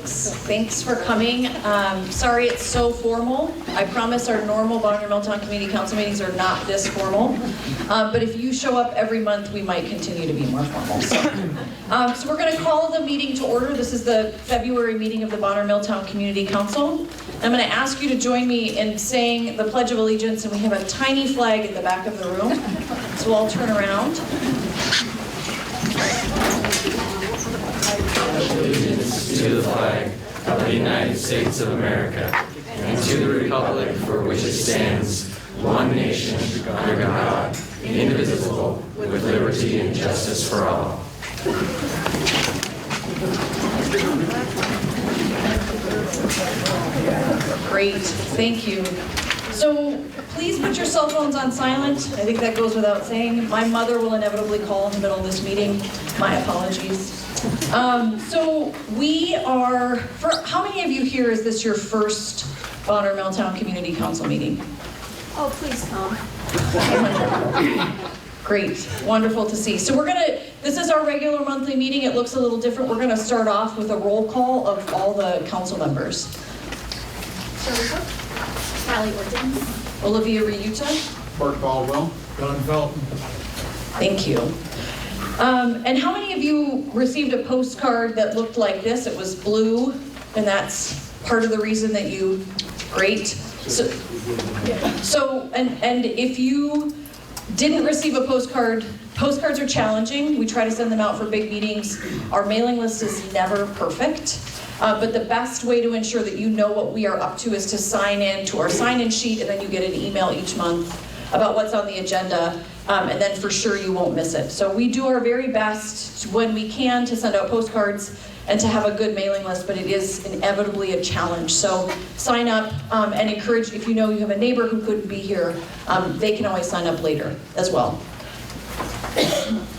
folks. Thanks for coming. Sorry it's so formal. I promise our normal Bonner Milltown Community Council meetings are not this formal. But if you show up every month, we might continue to be more formal. So we're going to call the meeting to order. This is the February meeting of the Bonner Milltown Community Council. I'm going to ask you to join me in saying the Pledge of Allegiance, and we have a tiny flag in the back of the room. So we'll all turn around. Allegiance to the flag of the United States of America and to the republic for which it stands, one nation, under God, indivisible, with liberty and justice for all. Great, thank you. So please put your cell phones on silent. I think that goes without saying. My mother will inevitably call in the middle of this meeting. My apologies. So we are, for how many of you here is this your first Bonner Milltown Community Council meeting? Oh, please come. Great, wonderful to see. So this is our regular monthly meeting. It looks a little different. We're gonna start off with a roll call of all the council members. Shirley Cook, Callie Orton, Olivia Ryuta. Bart Caldwell. Don Felton. Thank you. And how many of you received a postcard that looked like this? It was blue, and that's part of the reason that you, great. So and if you didn't receive a postcard, postcards are challenging. We try to send them out for big meetings. Our mailing list is never perfect. But the best way to ensure that you know what we are up to is to sign in to our sign-in sheet, and then you get an email each month about what's on the agenda, and then for sure you won't miss it. So we do our very best when we can to send out postcards and to have a good mailing list, but it is inevitably a challenge. So sign up and encourage, if you know you have a neighbor who couldn't be here, they can always sign up later as well.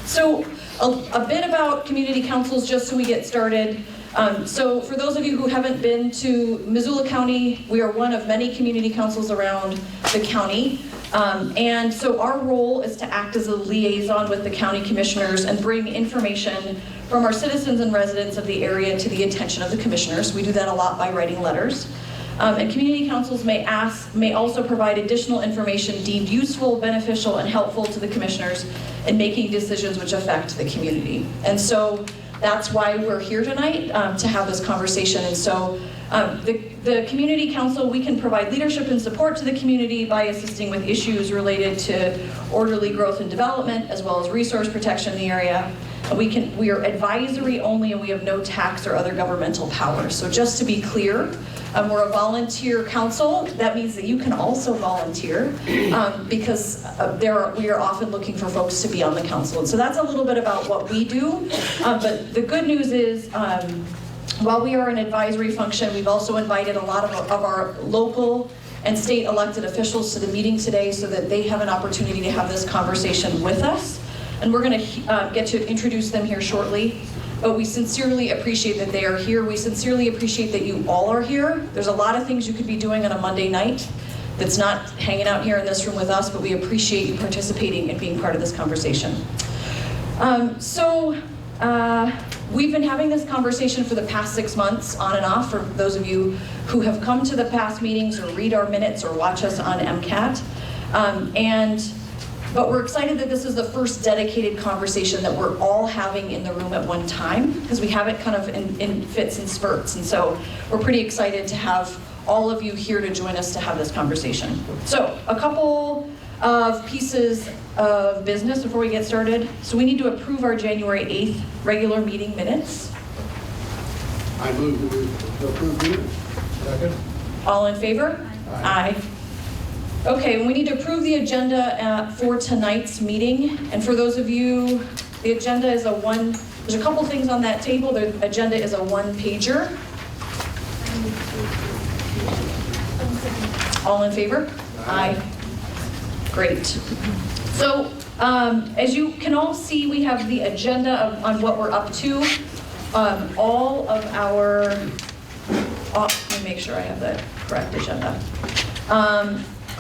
So a bit about community councils just so we get started. So for those of you who haven't been to Missoula County, we are one of many community councils around the county. And so our role is to act as a liaison with the county commissioners and bring information from our citizens and residents of the area to the attention of the commissioners. We do that a lot by writing letters. And community councils may also provide additional information deemed useful, beneficial, and helpful to the commissioners in making decisions which affect the community. And so that's why we're here tonight, to have this conversation. And so the community council, we can provide leadership and support to the community by assisting with issues related to orderly growth and development, as well as resource protection in the area. We are advisory only, and we have no tax or other governmental powers. So just to be clear, we're a volunteer council. That means that you can also volunteer, because we are often looking for folks to be on the council. And so that's a little bit about what we do. But the good news is, while we are an advisory function, we've also invited a lot of our local and state elected officials to the meeting today so that they have an opportunity to have this conversation with us. And we're going to get to introduce them here shortly. But we sincerely appreciate that they are here. We sincerely appreciate that you all are here. There's a lot of things you could be doing on a Monday night that's not hanging out here in this room with us, but we appreciate you participating and being part of this conversation. We've been having this conversation for the past 6 months, on and off, for those of you who have come to the past meetings or read our minutes or watch us on MCAT. But we're excited that this is the first dedicated conversation that we're all having in the room at one time, because we have it kind of in fits and spurts. And so we're pretty excited to have all of you here to join us to have this conversation. So a couple of pieces of business before we get started. So we need to approve our January 8th regular meeting minutes. I move to approve minutes. Second. All in favor? Aye. Okay, we need to approve the agenda for tonight's meeting. And for those of you, the agenda is there's a couple things on that table. The agenda is a one-pager. All in favor? Aye. Great. So, as you can all see, we have the agenda on what we're up to. All of our, let me make sure I have the correct agenda.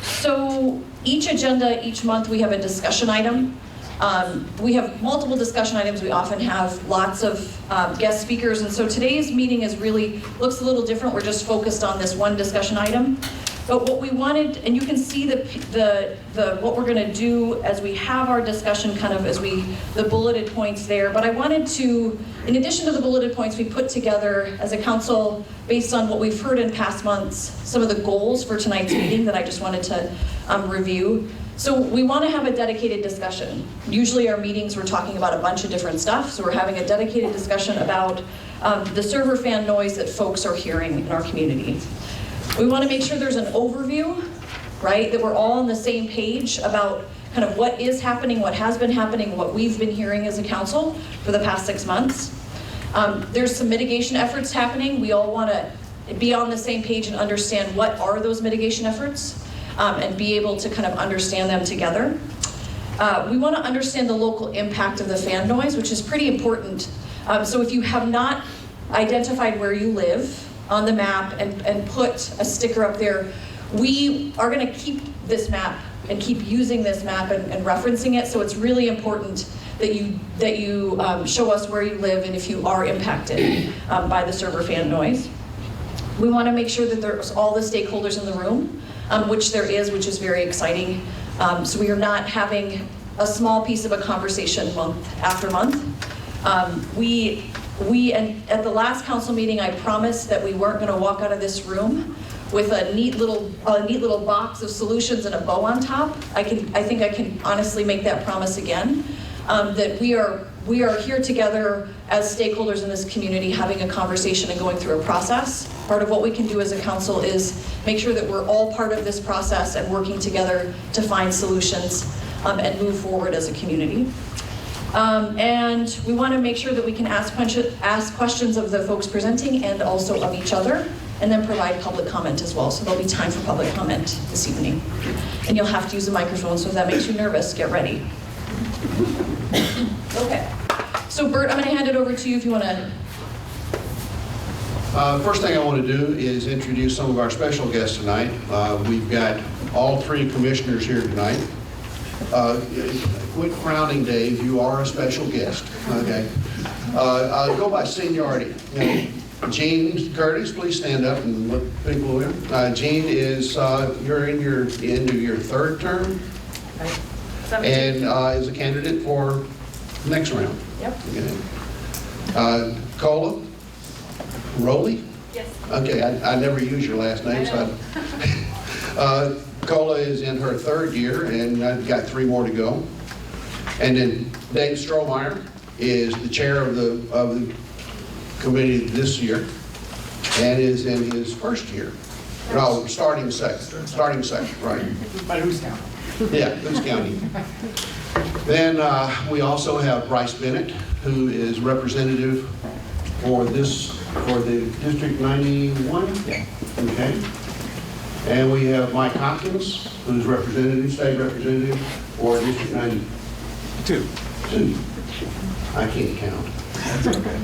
So each agenda, each month, we have a discussion item. We have multiple discussion items. We often have lots of guest speakers, and so today's meeting looks a little different. We're just focused on this one discussion item. But what we wanted, and you can see what we're going to do as we have our discussion, kind of the bulleted points there. But I wanted to, in addition to the bulleted points, we put together as a council, based on what we've heard in past months, some of the goals for tonight's meeting that I just wanted to review. So we want to have a dedicated discussion. Usually our meetings, we're talking about a bunch of different stuff, so we're having a dedicated discussion about the server fan noise that folks are hearing in our community. We want to make sure there's an overview, right, that we're all on the same page about kind of what is happening, what has been happening, what we've been hearing as a council for the past 6 months. There's some mitigation efforts happening. We all want to be on the same page and understand what are those mitigation efforts, and be able to kind of understand them together. We want to understand the local impact of the fan noise, which is pretty important. So if you have not identified where you live on the map and put a sticker up there, we are going to keep this map and keep using this map and referencing it. So it's really important that you show us where you live and if you are impacted by the server fan noise. We want to make sure that there's all the stakeholders in the room, which there is, which is very exciting. So we are not having a small piece of a conversation month after month. And at the last council meeting, I promised that we weren't going to walk out of this room with a neat little box of solutions and a bow on top. I think I can honestly make that promise again. That we are here together as stakeholders in this community, having a conversation and going through a process. Part of what we can do as a council is make sure that we're all part of this process and working together to find solutions and move forward as a community. And we want to make sure that we can ask questions of the folks presenting and also of each other, and then provide public comment as well. So there'll be time for public comment this evening. And you'll have to use a microphone, so if that makes you nervous, get ready. Okay. So Bert, I'm going to hand it over to you if you want to. First thing I want to do is introduce some of our special guests tonight. We've got all 3 commissioners here tonight. Quit frowning, Dave. You are a special guest. Okay. I'll go by seniority. Jean Curtis, please stand up and look people in. Jean is you're into your 3rd term, and is a candidate for the next round. Yep. Okay. Cola Rowley. Yes. Okay, I never use your last name, so. Cola is in her 3rd year, and I've got 3 more to go. And then Dave Strohmeyer is the chair of the committee this year, and is in his 1st year. No, starting second, right. But who's counting? Yeah, who's counting? Then we also have Bryce Bennett, who is representative for the District 91. Yeah. Okay. And we have Mike Hopkins, who's state representative for District 92. 2. I can't count. That's okay.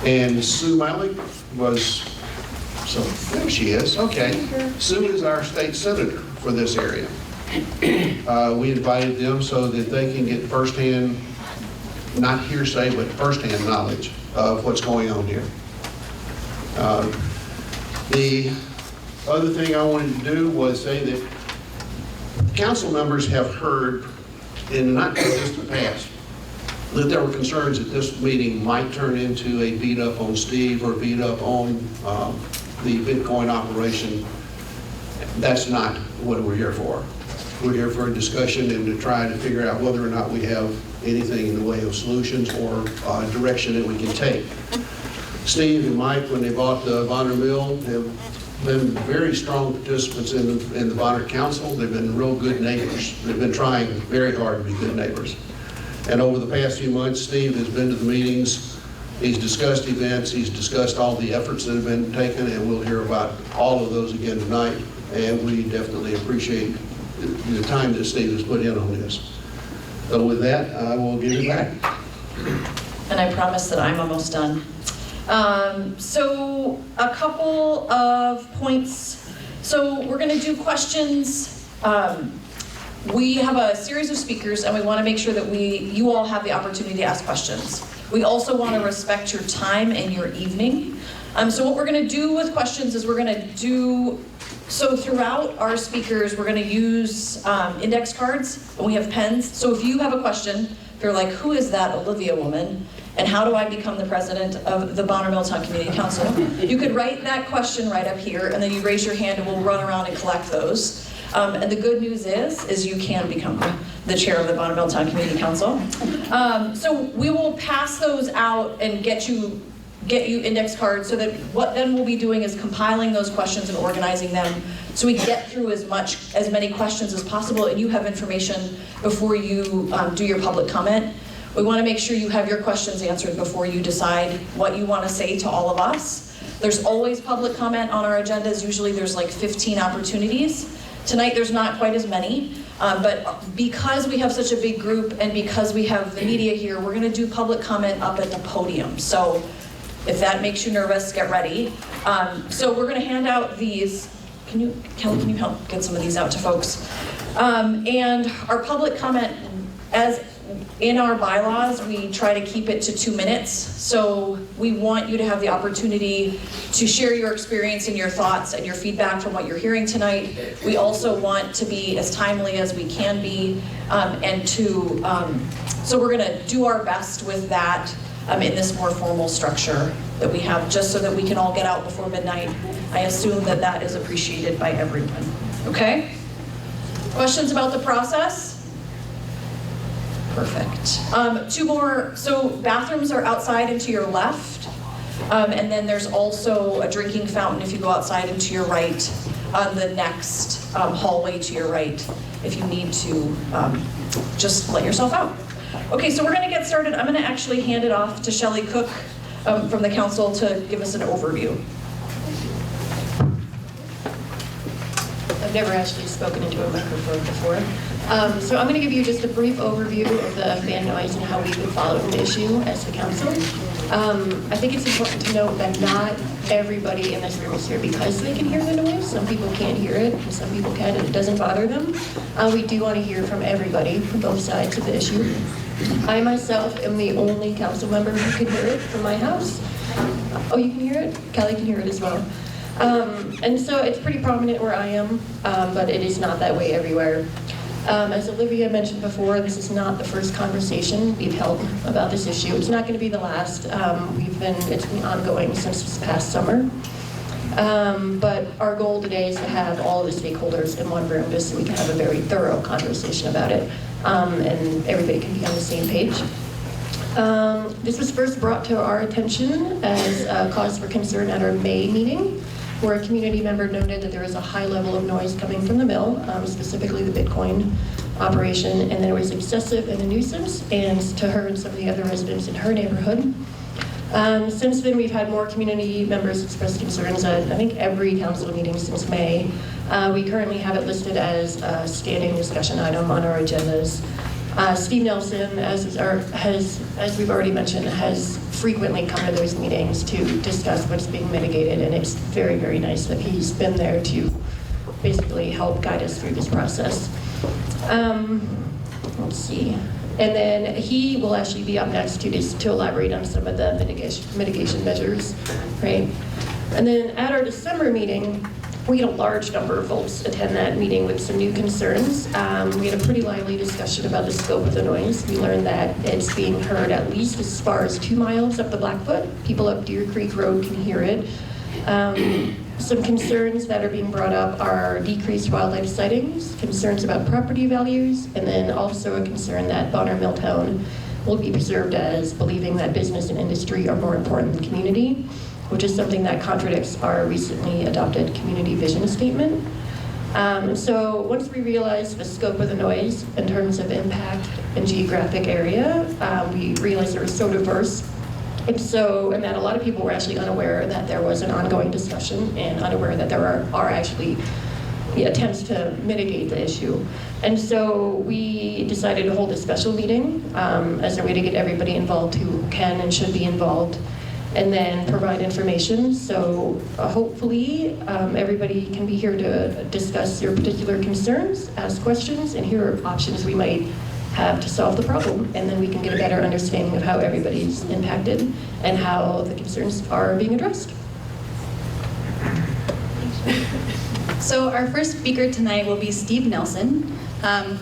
And Sue Malik there she is, okay. Sue is our state senator for this area. We invited them so that they can get firsthand, not hearsay, but firsthand knowledge of what's going on here. The other thing I wanted to do was say that council members have heard in the not too distant past that there were concerns that this meeting might turn into a beat up on Steve or beat up on the Bitcoin operation. That's not what we're here for. We're here for a discussion and to try to figure out whether or not we have anything in the way of solutions or direction that we can take. Steve and Mike, when they bought the Bonner Mill, have been very strong participants in the Bonner Council. They've been real good neighbors. They've been trying very hard to be good neighbors. And over the past few months, Steve has been to the meetings. He's discussed events. He's discussed all the efforts that have been taken, and we'll hear about all of those again tonight. And we definitely appreciate the time that Steve has put in on this. So with that, I will give it back. And I promise that I'm almost done. So a couple of points. So we're going to do questions we have a series of speakers and we want to make sure that you all have the opportunity to ask questions. We also want to respect your time and your evening. So what we're going to do with questions is so throughout our speakers, we're going to use index cards, and we have pens. So if you have a question, if you're like, who is that Olivia woman? And how do I become the president of the Bonner Milltown Community Council? You could write that question right up here, and then you raise your hand and we'll run around and collect those. And the good news is you can become the chair of the Bonner Milltown Community Council. So we will pass those out and get you index cards, so that what then we'll be doing is compiling those questions and organizing them so we get through as many questions as possible and you have information before you do your public comment. We want to make sure you have your questions answered before you decide what you want to say to all of us. There's always public comment on our agendas. Usually there's like 15 opportunities. Tonight there's not quite as many, but because we have such a big group and because we have the media here, we're going to do public comment up at the podium. So if that makes you nervous, get ready. So we're going to hand out these. Kelly, can you help get some of these out to folks? And our public comment, as in our bylaws, we try to keep it to 2 minutes. So we want you to have the opportunity to share your experience and your thoughts and your feedback from what you're hearing tonight. We also want to be as timely as we can be, so we're going to do our best with that in this more formal structure that we have, just so that we can all get out before midnight. I assume that that is appreciated by everyone. Okay? Questions about the process? Perfect. Two more. So bathrooms are outside and to your left. And then there's also a drinking fountain if you go outside and to your right on the next hallway to your right if you need to just let yourself out. Okay, so we're going to get started. I'm going to actually hand it off to Shelley Cook from the council to give us an overview. I've never actually spoken into a microphone before. So I'm going to give you just a brief overview of the fan noise and how we've been following the issue as the council. I think it's important to note that not everybody in this room is here because they can hear the noise. Some people can't hear it, and some people can, and it doesn't bother them. We do want to hear from everybody, from both sides of the issue. I myself am the only council member who can hear it from my house. Oh, you can hear it? Kelly can hear it as well. And so it's pretty prominent where I am, but it is not that way everywhere. As Olivia mentioned before, this is not the first conversation we've held about this issue. It's not going to be the last. It's been ongoing since this past summer. But our goal today is to have all of the stakeholders in one room just so we can have a very thorough conversation about it, and everybody can be on the same page. This was first brought to our attention as a cause for concern at our May meeting, where a community member noted that there was a high level of noise coming from the mill, specifically the Bitcoin operation, and that it was excessive and a nuisance, and to her and some of the other residents in her neighborhood. Since then, we've had more community members express concerns at, I think, every council meeting since May. We currently have it listed as a standing discussion item on our agendas. Steve Nelson, as we've already mentioned, has frequently come to those meetings to discuss what's being mitigated, and it's very, very nice that he's been there to basically help guide us through this process. Let's see. And then he will actually be up next to elaborate on some of the mitigation measures, right? And then at our December meeting, we had a large number of folks attend that meeting with some new concerns. We had a pretty lively discussion about the scope of the noise. We learned that it's being heard at least as far as 2 miles up the Blackfoot. People up Deer Creek Road can hear it. Some concerns that are being brought up are decreased wildlife sightings, concerns about property values, and then also a concern that Bonner Milltown will be preserved as believing that business and industry are more important than community, which is something that contradicts our recently adopted community vision statement. So once we realized the scope of the noise in terms of impact and geographic area, we realized it was so diverse. And that a lot of people were actually unaware that there was an ongoing discussion and unaware that there are actually attempts to mitigate the issue. And so we decided to hold a special meeting as a way to get everybody involved who can and should be involved. and then provide information. So hopefully everybody can be here to discuss your particular concerns, ask questions, and hear options we might have to solve the problem. And then we can get a better understanding of how everybody's impacted and how the concerns are being addressed. So our first speaker tonight will be Steve Nelson,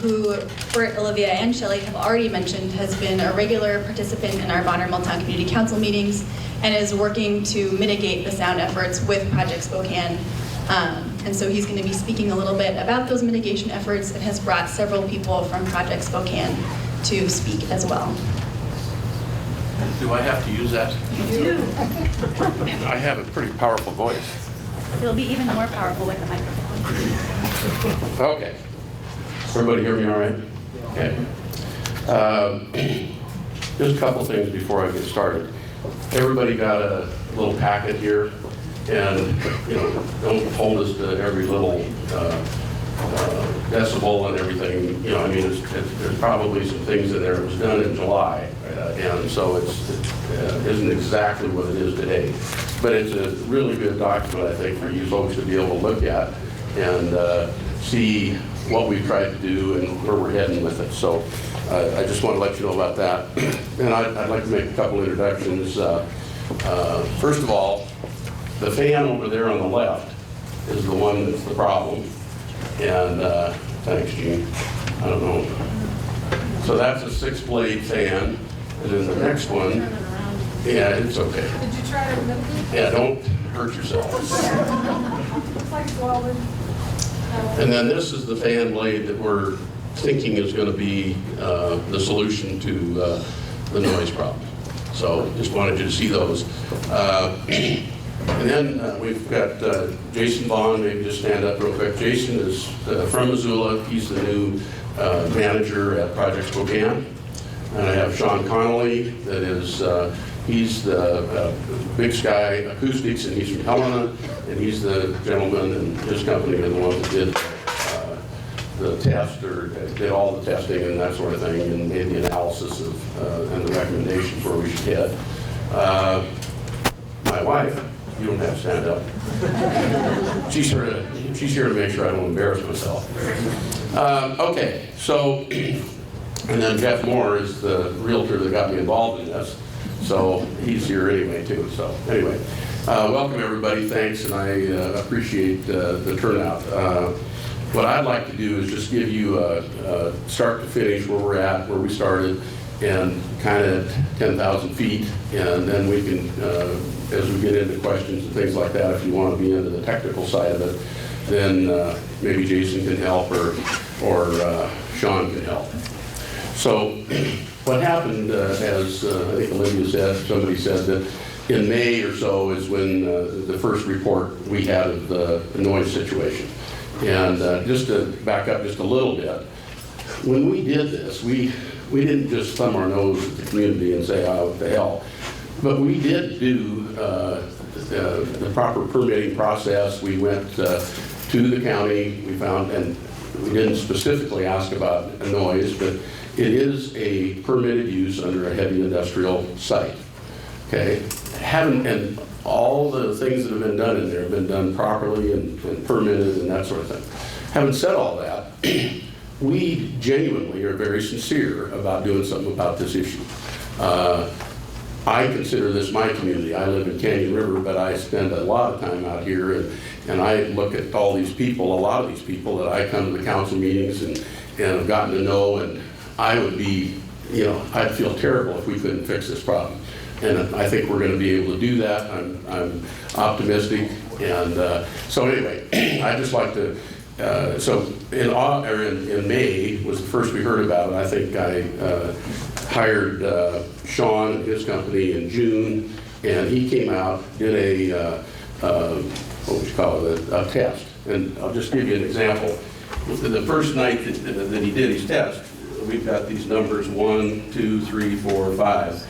who, for Olivia and Shelley have already mentioned, has been a regular participant in our Bonner Milltown Community Council meetings and is working to mitigate the sound efforts with Project Spokane. And so he's going to be speaking a little bit about those mitigation efforts and has brought several people from Project Spokane to speak as well. Do I have to use that? You do. I have a pretty powerful voice. It'll be even more powerful with the microphone. Okay. Everybody hear me all right? Okay. Just a couple things before I get started. Everybody got a little packet here, and don't hold us to every little decibel and everything. I mean, there's probably some things in there. It was done in July, and so it isn't exactly what it is today. But it's a really good document, I think, for you folks to be able to look at and see what we've tried to do and where we're heading with it. So I just want to let you know about that. And I'd like to make a couple introductions. First of all, the fan over there on the left is the one that's the problem. And thanks, Gene. I don't know. So that's a 6-blade fan. And then the next one, yeah, it's okay. Did you try to milk it? Yeah, don't hurt yourself. Looks like it's welded. And then this is the fan blade that we're thinking is going to be the solution to the noise problem. So just wanted you to see those. And then we've got Jason Vaughn. Maybe just stand up real quick. Jason is from Missoula. He's the new manager at Project Spokane. And I have Sean Connolly, that is, he's the Big Sky Acoustics, and he's from Helena, and he's the gentleman, and his company are the ones that did the test, or did all the testing and that sort of thing, and made the analysis of and the recommendations where we should head. My wife, you don't have to stand up. She's here to make sure I don't embarrass myself. Okay, so. And then Jeff Moore is the realtor that got me involved in this. So he's here anyway, too. So anyway, welcome everybody. Thanks, and I appreciate the turnout. What I'd like to do is just give you a start to finish where we're at, where we started, and kind of 10,000 feet. And then we can, as we get into questions and things like that, if you want to be into the technical side of it, then maybe Jason can help or Sean can help. So what happened, as I think Olivia said, somebody said that in May or so is when the first report we had of the noise situation. And just to back up just a little bit, when we did this, we didn't just thumb our nose at the community and say, oh, what the hell. But we did do the proper permitting process. We went to the county. We found, and we didn't specifically ask about noise, but it is a permitted use under a heavy industrial site. Okay, and all the things that have been done in there have been done properly and permitted and that sort of thing. Having said all that, we genuinely are very sincere about doing something about this issue. I consider this my community. I live in Canyon River, but I spend a lot of time out here, and I look at all these people, a lot of these people that I come to the council meetings and have gotten to know, and I would be, I'd feel terrible if we couldn't fix this problem. And I think we're going to be able to do that. I'm optimistic. And so anyway, I'd just like to, so in May was the first we heard about it. I think I hired Sean and his company in June, and he came out, did a, what would you call it, a test. And I'll just give you an example. The first night that he did his test, we've got these numbers 1, 2, 3, 4, 5.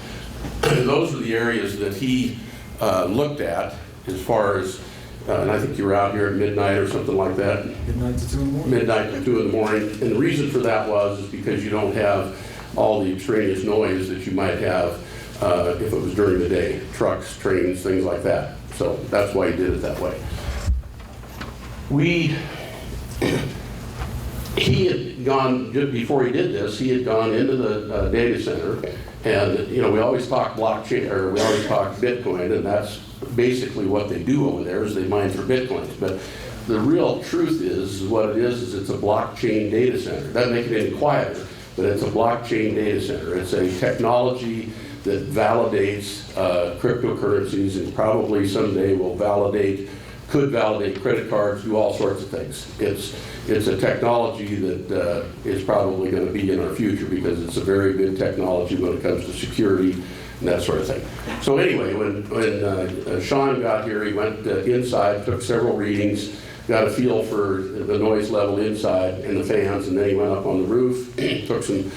Those are the areas that he looked at as far as, and I think you were out here at midnight or something like that. Midnight to 2 in the morning. Midnight to 2 in the morning. And the reason for that is because you don't have all the extraneous noise that you might have if it was during the day, trucks, trains, things like that. So that's why he did it that way. He had gone, just before he did this, he had gone into the data center, and we always talk blockchain, or we always talk Bitcoin, and that's basically what they do over there, is they mine for Bitcoins. But the real truth is what it is it's a blockchain data center. It doesn't make it any quieter, but it's a blockchain data center. It's a technology that validates cryptocurrencies, and probably someday could validate credit cards, do all sorts of things. It's a technology that is probably going to be in our future, because it's a very good technology when it comes to security and that sort of thing. So anyway, when Sean got here, he went inside, took several readings, got a feel for the noise level inside and the fans, and then he went up on the roof, took some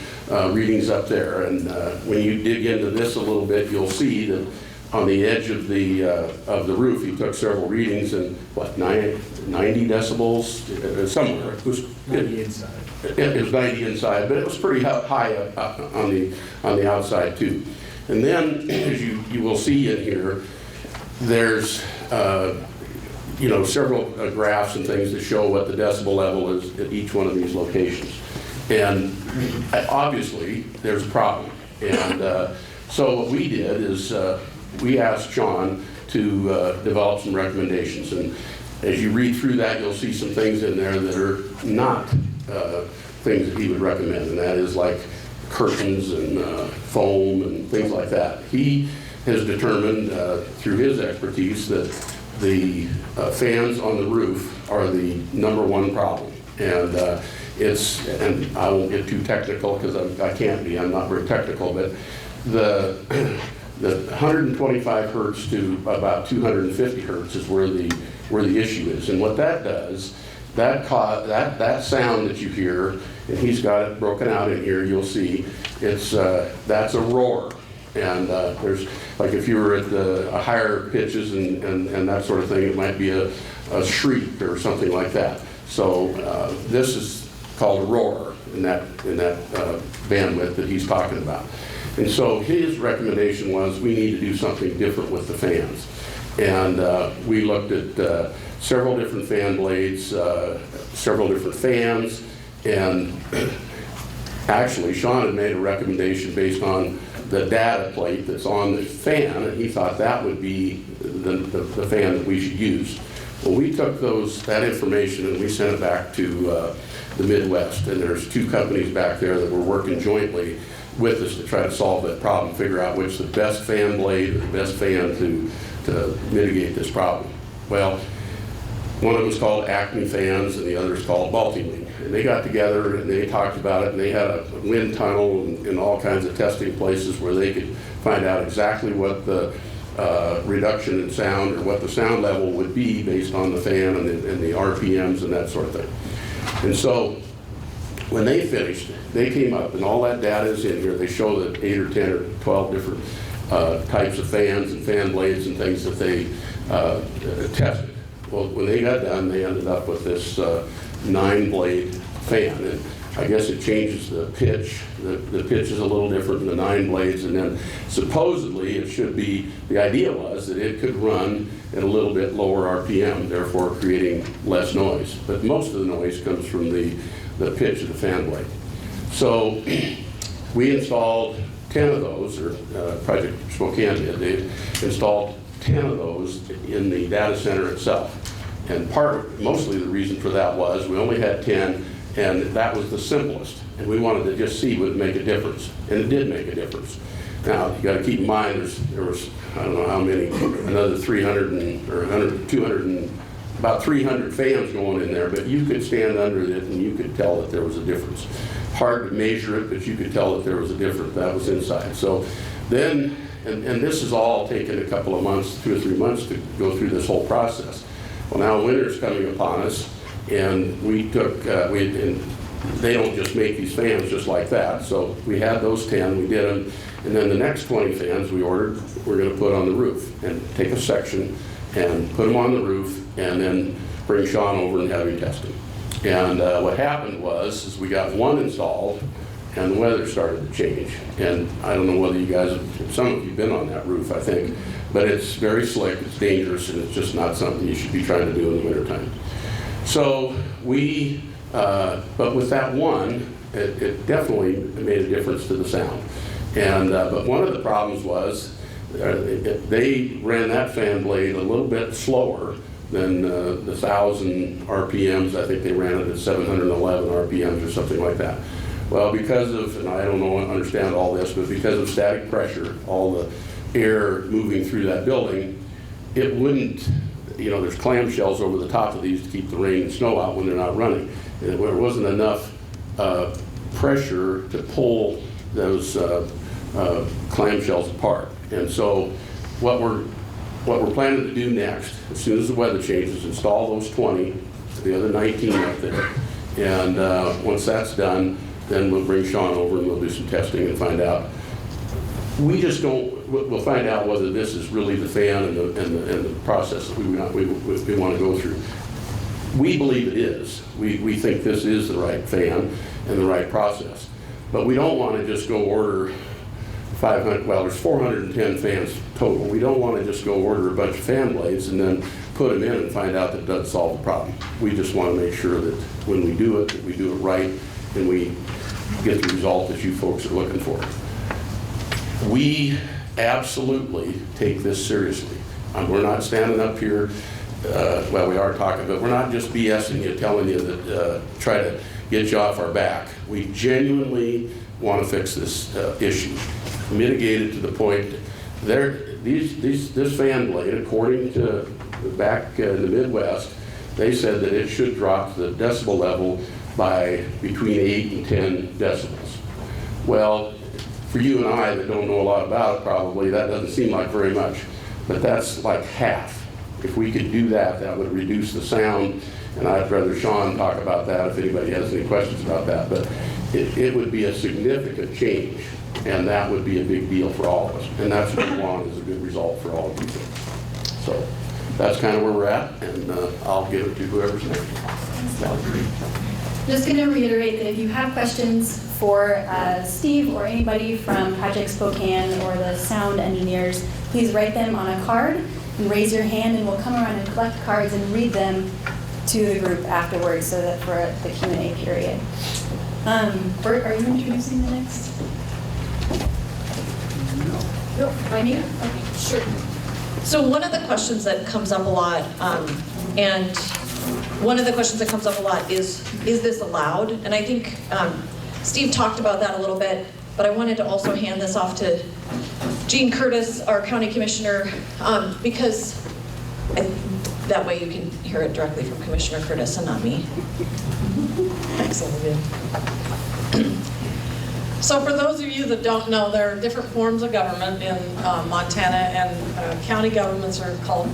readings up there. And when you dig into this a little bit, you'll see that on the edge of the roof, he took several readings, and 90 decibels somewhere. It was 90 inside. It was 90 inside, but it was pretty high up on the outside too. And then, as you will see in here, there's several graphs and things that show what the decibel level is at each one of these locations. And obviously, there's a problem. And so what we did is we asked Sean to develop some recommendations. And as you read through that, you'll see some things in there that are not things that he would recommend. And that is like curtains and foam and things like that. He has determined through his expertise that the fans on the roof are the #1 problem. And and I won't get too technical because I can't be, I'm not very technical, but the 125 hertz to about 250 hertz is where the issue is. And what that does, that sound that you hear, and he's got it broken out in here, you'll see, that's a roar. And there's, like if you were at the higher pitches and that sort of thing, it might be a shriek or something like that. So this is called a roar in that bandwidth that he's talking about. And so his recommendation was we need to do something different with the fans. And we looked at several different fan blades, several different fans, and actually Sean had made a recommendation based on the data plate that's on the fan, and he thought that would be the fan that we should use. Well, we took that information and we sent it back to the Midwest, and there's 2 companies back there that were working jointly with us to try to solve that problem, figure out which the best fan blade or the best fan to mitigate this problem. Well, one of them was called Acme Fans and the other is called Multi-Wing. And they got together and they talked about it, and they had a wind tunnel and all kinds of testing places where they could find out exactly what the reduction in sound or what the sound level would be based on the fan and the RPMs and that sort of thing. And so when they finished, they came up, and all that data is in here. They show the 8 or 10 or 12 different types of fans and fan blades and things that they tested. Well, when they got done, they ended up with this 9-blade fan. And I guess it changes the pitch. The pitch is a little different in the 9 blades, and then supposedly it should be, the idea was that it could run at a little bit lower RPM, therefore creating less noise. But most of the noise comes from the pitch of the fan blade. So we installed 10 of those, or Project Spokane did. They installed 10 of those in the data center itself. And mostly the reason for that was we only had 10, and that was the simplest. And we wanted to just see would it make a difference. And it did make a difference. Now, you got to keep in mind there was, I don't know how many, another 200 about 300 fans going in there, but you could stand under it and you could tell that there was a difference. Hard to measure it, but you could tell that there was a difference. That was inside. So then, and this has all taken a couple of months, 2 or 3 months to go through this whole process. Well, now winter's coming upon us, and we took, and they don't just make these fans just like that. So we had those 10, we did them, and then the next 20 fans we ordered, we're going to put on the roof and take a section and put them on the roof, and then bring Sean over and have him test them. And what happened was we got one installed, and the weather started to change. And I don't know whether you guys, some of you have been on that roof, I think, but it's very slick, it's dangerous, and it's just not something you should be trying to do in the wintertime. So we, but with that one, it definitely made a difference to the sound. And, but one of the problems was they ran that fan blade a little bit slower than the 1,000 RPMs. I think they ran it at 711 RPMs or something like that. Well, because of, and I don't understand all this, but because of static pressure, all the air moving through that building, it wouldn't, you know, there's clamshells over the top of these to keep the rain and snow out when they're not running. And there wasn't enough pressure to pull those clamshells apart. And so what we're planning to do next, as soon as the weather changes, install those 20, the other 19 up there. And once that's done, then we'll bring Sean over and we'll do some testing and find out. We just don't, we'll find out whether this is really the fan and the process that we want to go through. We believe it is. We think this is the right fan and the right process. But we don't want to just go order 500, well, there's 410 fans total. We don't want to just go order a bunch of fan blades and then put them in and find out that it doesn't solve the problem. We just want to make sure that when we do it, that we do it right and we get the result that you folks are looking for. We absolutely take this seriously. We're not standing up here, well, we are talking, but we're not just BSing you, telling you that, try to get you off our back. We genuinely want to fix this issue, mitigate it to the point this fan blade, according to back in the Midwest, they said that it should drop the decibel level by between 8 and 10 decibels. Well, for you and I that don't know a lot about it, probably that doesn't seem like very much, but that's like half. If we could do that, that would reduce the sound, and I'd rather Sean talk about that if anybody has any questions about that, but it would be a significant change, and that would be a big deal for all of us, and that's what we want, is a good result for all of you. So that's kind of where we're at, and I'll give it to whoever's next. Just going to reiterate that if you have questions for Steve or anybody from Project Spokane or the sound engineers, please write them on a card and raise your hand, and we'll come around and collect cards and read them to the group afterwards, so that for the Q&A period. Bert, are you introducing the next? No. By me? Okay, sure. So one of the questions that comes up a lot, and one of the questions that comes up a lot is this allowed? And I think Steve talked about that a little bit, but I wanted to also hand this off to Gene Curtis, our county commissioner, because that way you can hear it directly from Commissioner Curtis and not me. Thanks, Olivia. So for those of you that don't know, there are different forms of government in Montana, and county governments are called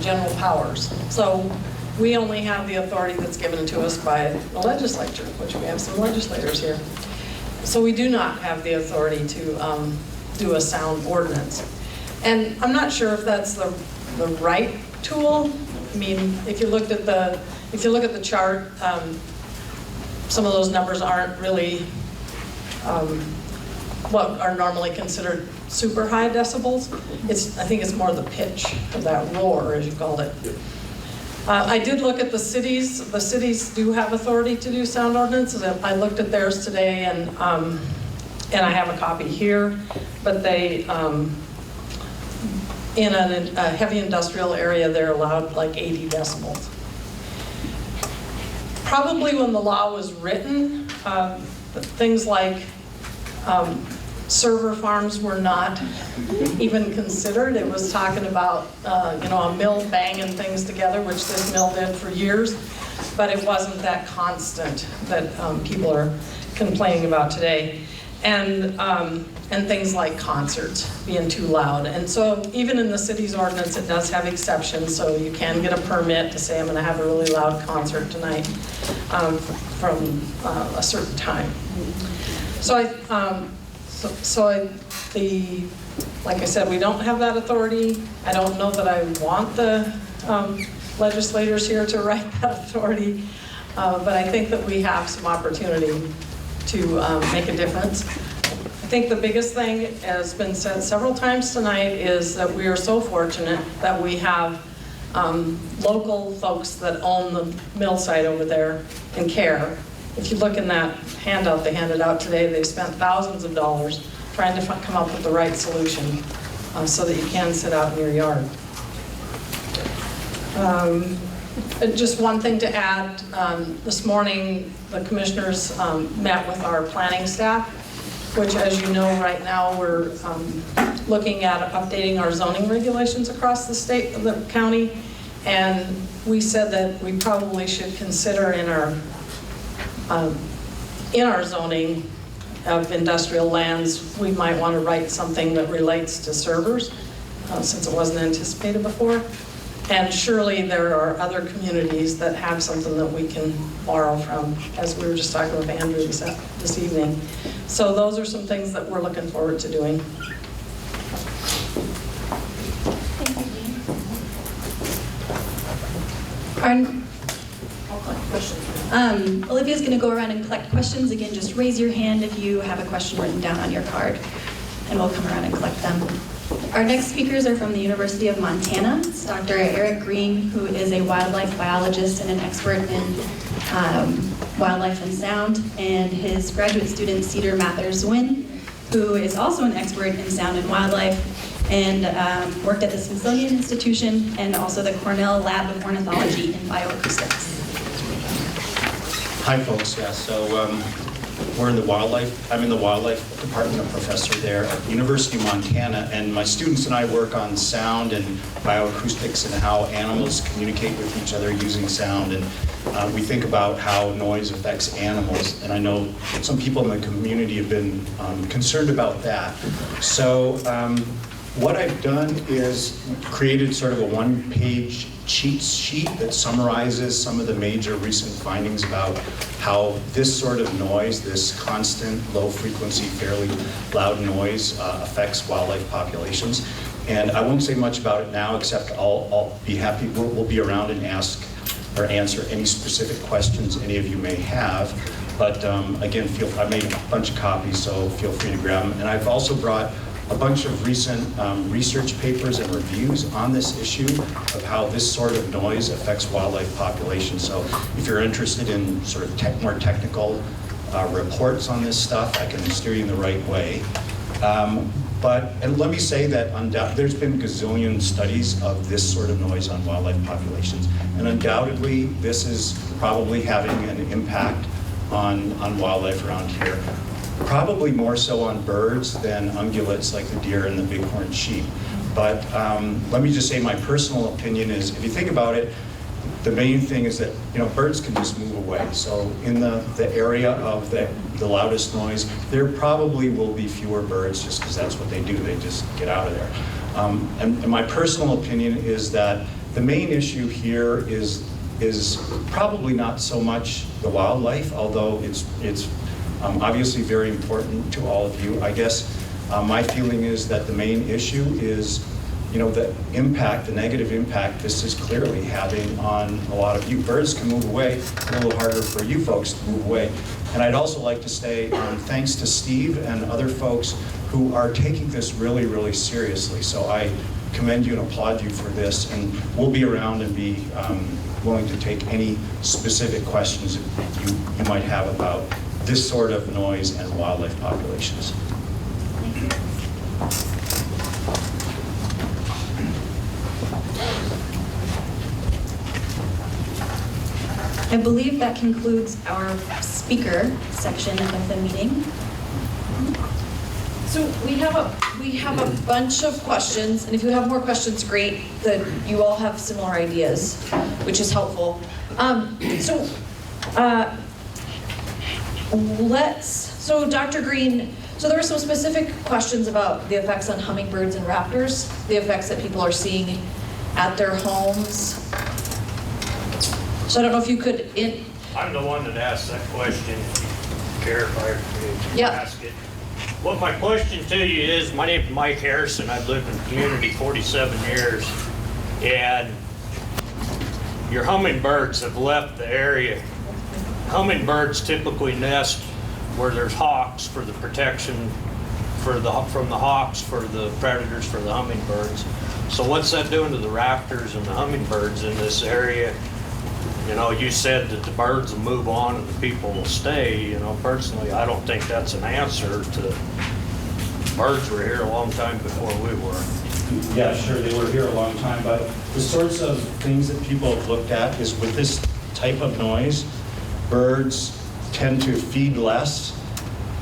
general powers. So we only have the authority that's given to us by the legislature, which we have some legislators here. So we do not have the authority to do a sound ordinance. And I'm not sure if that's the right tool. I mean, if you look at the chart, some of those numbers aren't really what are normally considered super high decibels. I think it's more the pitch of that roar, as you called it. I did look at the cities. The cities do have authority to do sound ordinances. I looked at theirs today, and I have a copy here. But they, in a heavy industrial area, they're allowed like 80 decibels. Probably when the law was written, things like server farms were not even considered. It was talking about a mill banging things together, which this mill did for years, but it wasn't that constant that people are complaining about today. And things like concerts being too loud. And so even in the city's ordinance, it does have exceptions, so you can get a permit to say, I'm gonna have a really loud concert tonight from a certain time. Like I said, we don't have that authority. I don't know that I want the legislators here to write that authority, but I think that we have some opportunity to make a difference. I think the biggest thing, as been said several times tonight, is that we are so fortunate that we have local folks that own the mill site over there and care. If you look in that handout they handed out today, they spent thousands of dollars trying to come up with the right solution so that you can sit out in your yard. Just one thing to add, this morning the commissioners met with our planning staff, which, as you know, right now we're looking at updating our zoning regulations across the state of the county, and we said that we probably should consider in our zoning of industrial lands, we might want to write something that relates to servers, since it wasn't anticipated before. And surely there are other communities that have something that we can borrow from, as we were just talking with Andrew this evening. So those are some things that we're looking forward to doing. Olivia's going to go around and collect questions. Again, just raise your hand if you have a question written down on your card, and we'll come around and collect them. Our next speakers are from the University of Montana. It's Dr. Eric Green, who is a wildlife biologist and an expert in wildlife and sound, and his graduate student, Cedar Mathers-Wynn, who is also an expert in sound and wildlife, and worked at the Smithsonian Institution and also the Cornell Lab of Ornithology and Bioacoustics. Hi, folks. Yeah, so we're in the wildlife. I'm in the wildlife department, a professor there at the University of Montana, and my students and I work on sound and bioacoustics and how animals communicate with each other using sound. And we think about how noise affects animals, and I know some people in the community have been concerned about that. So what I've done is created sort of a one-page cheat sheet that summarizes some of the major recent findings about how this sort of noise, this constant, low-frequency, fairly loud noise affects wildlife populations. And I won't say much about it now, except I'll be happy, we'll be around and ask or answer any specific questions any of you may have. But again, I made a bunch of copies, so feel free to grab them. And I've also brought a bunch of recent research papers and reviews on this issue of how this sort of noise affects wildlife populations. So if you're interested in sort of more technical reports on this stuff, I can steer you in the right way. And let me say that there's been gazillion studies of this sort of noise on wildlife populations, and undoubtedly this is probably having an impact on wildlife around here. Probably more so on birds than ungulates like the deer and the bighorn sheep. But let me just say my personal opinion is, if you think about it, the main thing is that birds can just move away. So in the area of the loudest noise, there probably will be fewer birds just because that's what they do. They just get out of there. And my personal opinion is that the main issue here is probably not so much the wildlife, although it's obviously very important to all of you. I guess my feeling is that the main issue is, the impact, the negative impact this is clearly having on a lot of you. Birds can move away, a little harder for you folks to move away. And I'd also like to say thanks to Steve and other folks who are taking this really, really seriously. So I commend you and applaud you for this, and we'll be around and be willing to take any specific questions that you might have about this sort of noise and wildlife populations. I believe that concludes our speaker section of the meeting. So we have a bunch of questions, and if you have more questions, great, that you all have similar ideas, which is helpful. So Dr. Green, so there were some specific questions about the effects on hummingbirds and raptors, the effects that people are seeing at their homes. So I don't know if you could I'm the one that asked that question, if you care if I ask it. Well, my question to you is, my name's Mike Harrison. I've lived in the community 47 years, and your hummingbirds have left the area. Hummingbirds typically nest where there's hawks for the protection from the hawks, for the predators, for the hummingbirds. So what's that doing to the raptors and the hummingbirds in this area? You know, you said that the birds will move on and the people will stay. You know, personally, I don't think that's an answer to, birds were here a long time before we were. Yeah, sure, they were here a long time, but the sorts of things that people have looked at is with this type of noise, birds tend to feed less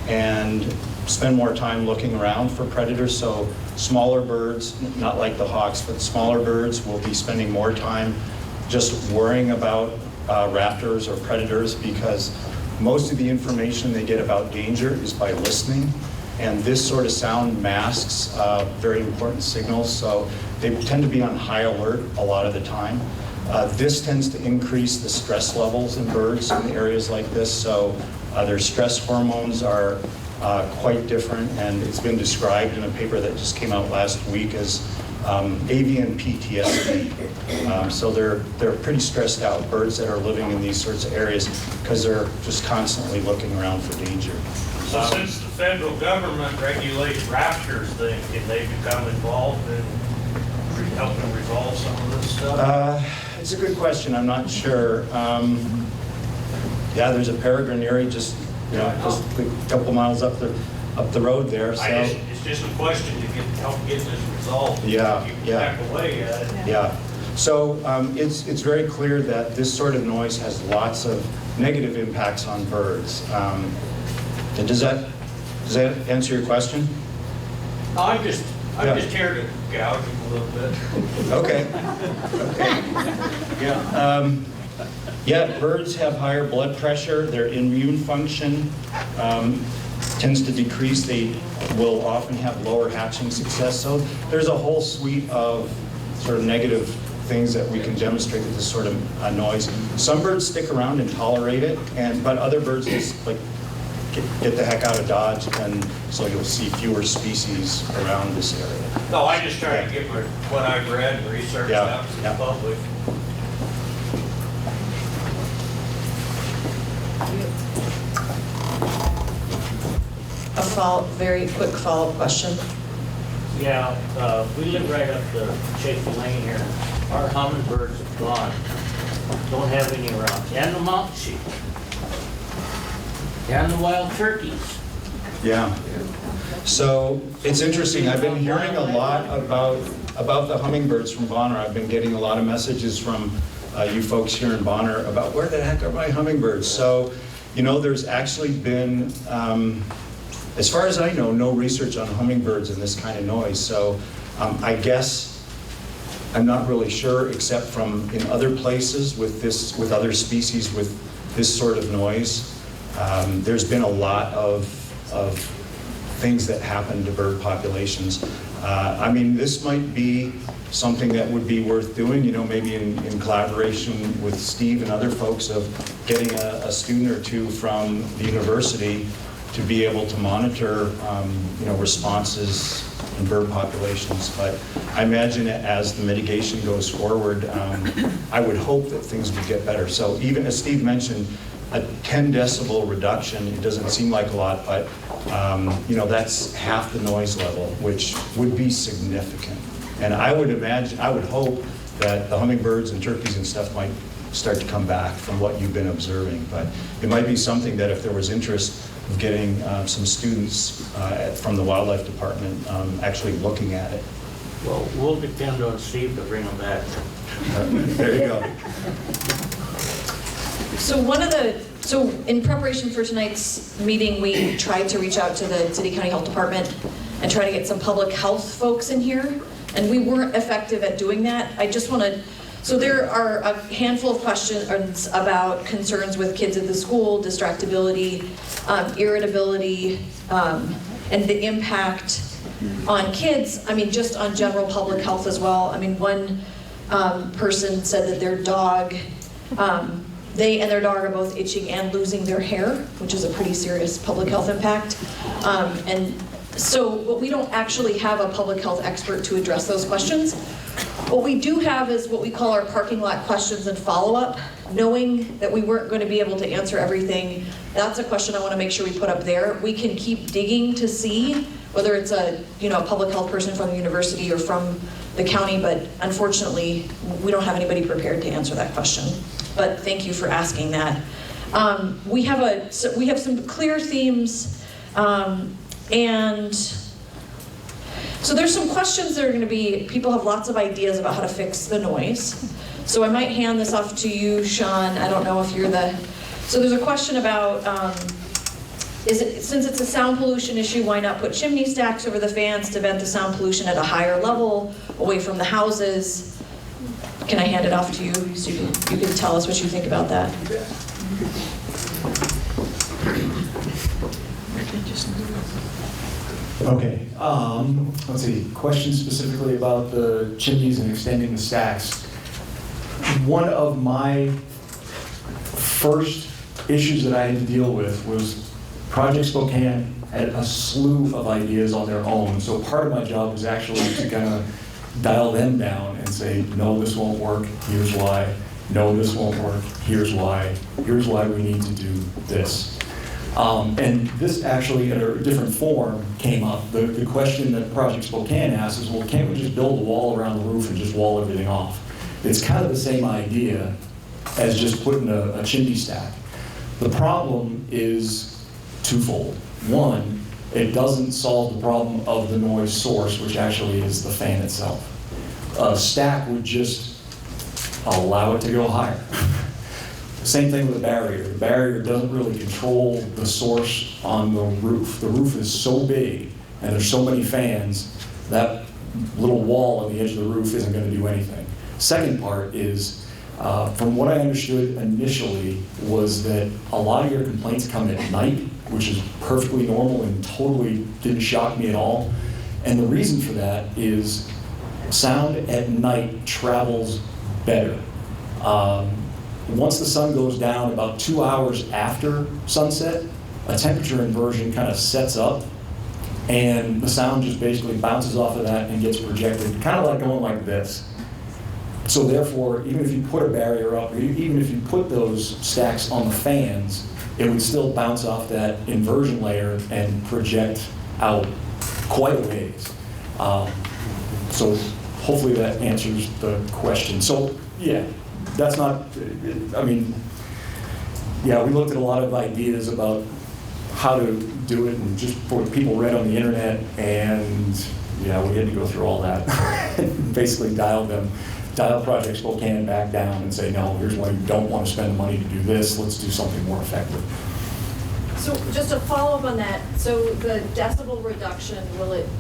and spend more time looking around for predators. So smaller birds, not like the hawks, but smaller birds will be spending more time just worrying about raptors or predators, because most of the information they get about danger is by listening. And this sort of sound masks very important signals, so they tend to be on high alert a lot of the time. This tends to increase the stress levels in birds in areas like this, so their stress hormones are quite different, and it's been described in a paper that just came out last week as avian PTSD. So they're pretty stressed out, birds that are living in these sorts of areas, because they're just constantly looking around for danger. So since the federal government regulates raptors, then can they become involved in helping resolve some of this stuff? It's a good question. I'm not sure. Yeah, there's a peregrine area just a couple miles up the road there. So It's just a question to help get this resolved. Yeah, If you can yeah. back away at it. yeah. So it's very clear that this sort of noise has lots of negative impacts on birds. Does that answer your question? No, I'm just here to gouge them a little bit. Okay. Yeah. Yeah, birds have higher blood pressure. Their immune function tends to decrease. They will often have lower hatching success. So there's a whole suite of sort of negative things that we can demonstrate with this sort of noise. Some birds stick around and tolerate it, but other birds just like get the heck out of Dodge, and so you'll see fewer species around this area. No, I just try to get what I've read and researched out to the public. Very quick follow-up question. Yeah, we live right up the Shaky Lane here. Our hummingbirds are gone. Don't have any around. And the mountain sheep. And the wild turkeys. Yeah. So it's interesting. I've been hearing a lot about the hummingbirds from Bonner. I've been getting a lot of messages from you folks here in Bonner about where the heck are my hummingbirds. So, there's actually been, as far as I know, no research on hummingbirds and this kind of noise. So I guess I'm not really sure, except from in other places with other species with this sort of noise. There's been a lot of things that happen to bird populations. I mean, this might be something that would be worth doing, maybe in collaboration with Steve and other folks, of getting a student or two from the university to be able to monitor, responses in bird populations. But I imagine as the mitigation goes forward, I would hope that things would get better. So even as Steve mentioned, a 10 decibel reduction, it doesn't seem like a lot, but that's half the noise level, which would be significant. And I would hope that the hummingbirds and turkeys and stuff might start to come back from what you've been observing. But it might be something that if there was interest of getting some students from the wildlife department actually looking at it. Well, we'll depend on Steve to bring them back. There you go. So in preparation for tonight's meeting, we tried to reach out to the City County Health Department and try to get some public health folks in here, and we weren't effective at doing that. So there are a handful of questions about concerns with kids at the school, distractibility, irritability, and the impact on kids, just on general public health as well. One person said that their dog, they and their dog are both itching and losing their hair, which is a pretty serious public health impact. But we don't actually have a public health expert to address those questions. What we do have is what we call our parking lot questions and follow-up. Knowing that we weren't going to be able to answer everything, that's a question I want to make sure we put up there. We can keep digging to see whether it's a public health person from the university or from the county, but unfortunately, we don't have anybody prepared to answer that question. But thank you for asking that. We have some clear themes, and so there's some questions that are going to be, people have lots of ideas about how to fix the noise. So I might hand this off to you, Sean. I don't know if you're so there's a question about, since it's a sound pollution issue, why not put chimney stacks over the fans to vent the sound pollution at a higher level away from the houses? Can I hand it off to you so you can tell us what you think about that? Okay, let's see, question specifically about the chimneys and extending the stacks. One of my first issues that I had to deal with was Project Spokane had a slew of ideas on their own, so part of my job was actually to kind of dial them down and say, no, this won't work, here's why. No, this won't work, here's why we need to do this. And this actually, in a different form, came up. The question that Project Spokane asked is, well, can't we just build a wall around the roof and just wall everything off? It's kind of the same idea as just putting a chimney stack. The problem is twofold. One, it doesn't solve the problem of the noise source, which actually is the fan itself. A stack would just allow it to go higher. Same thing with a barrier. The barrier doesn't really control the source on the roof. The roof is so big and there's so many fans, that little wall on the edge of the roof isn't going to do anything. Second part is, from what I understood initially, was that a lot of your complaints come at night, which is perfectly normal and totally didn't shock me at all. And the reason for that is sound at night travels better. Once the sun goes down, about 2 hours after sunset, a temperature inversion kind of sets up, and the sound just basically bounces off of that and gets projected, kind of like going like this. So therefore, even if you put a barrier up, or even if you put those stacks on the fans, it would still bounce off that inversion layer and project out quite a ways. So hopefully that answers the question. So yeah, that's not, I mean, yeah, we looked at a lot of ideas about how to do it and just what people read on the internet, and yeah, we had to go through all that. Basically dial Project Spokane back down and say, no, here's why you don't want to spend the money to do this, let's do something more effective. So just to follow up on that, so the decibel reduction,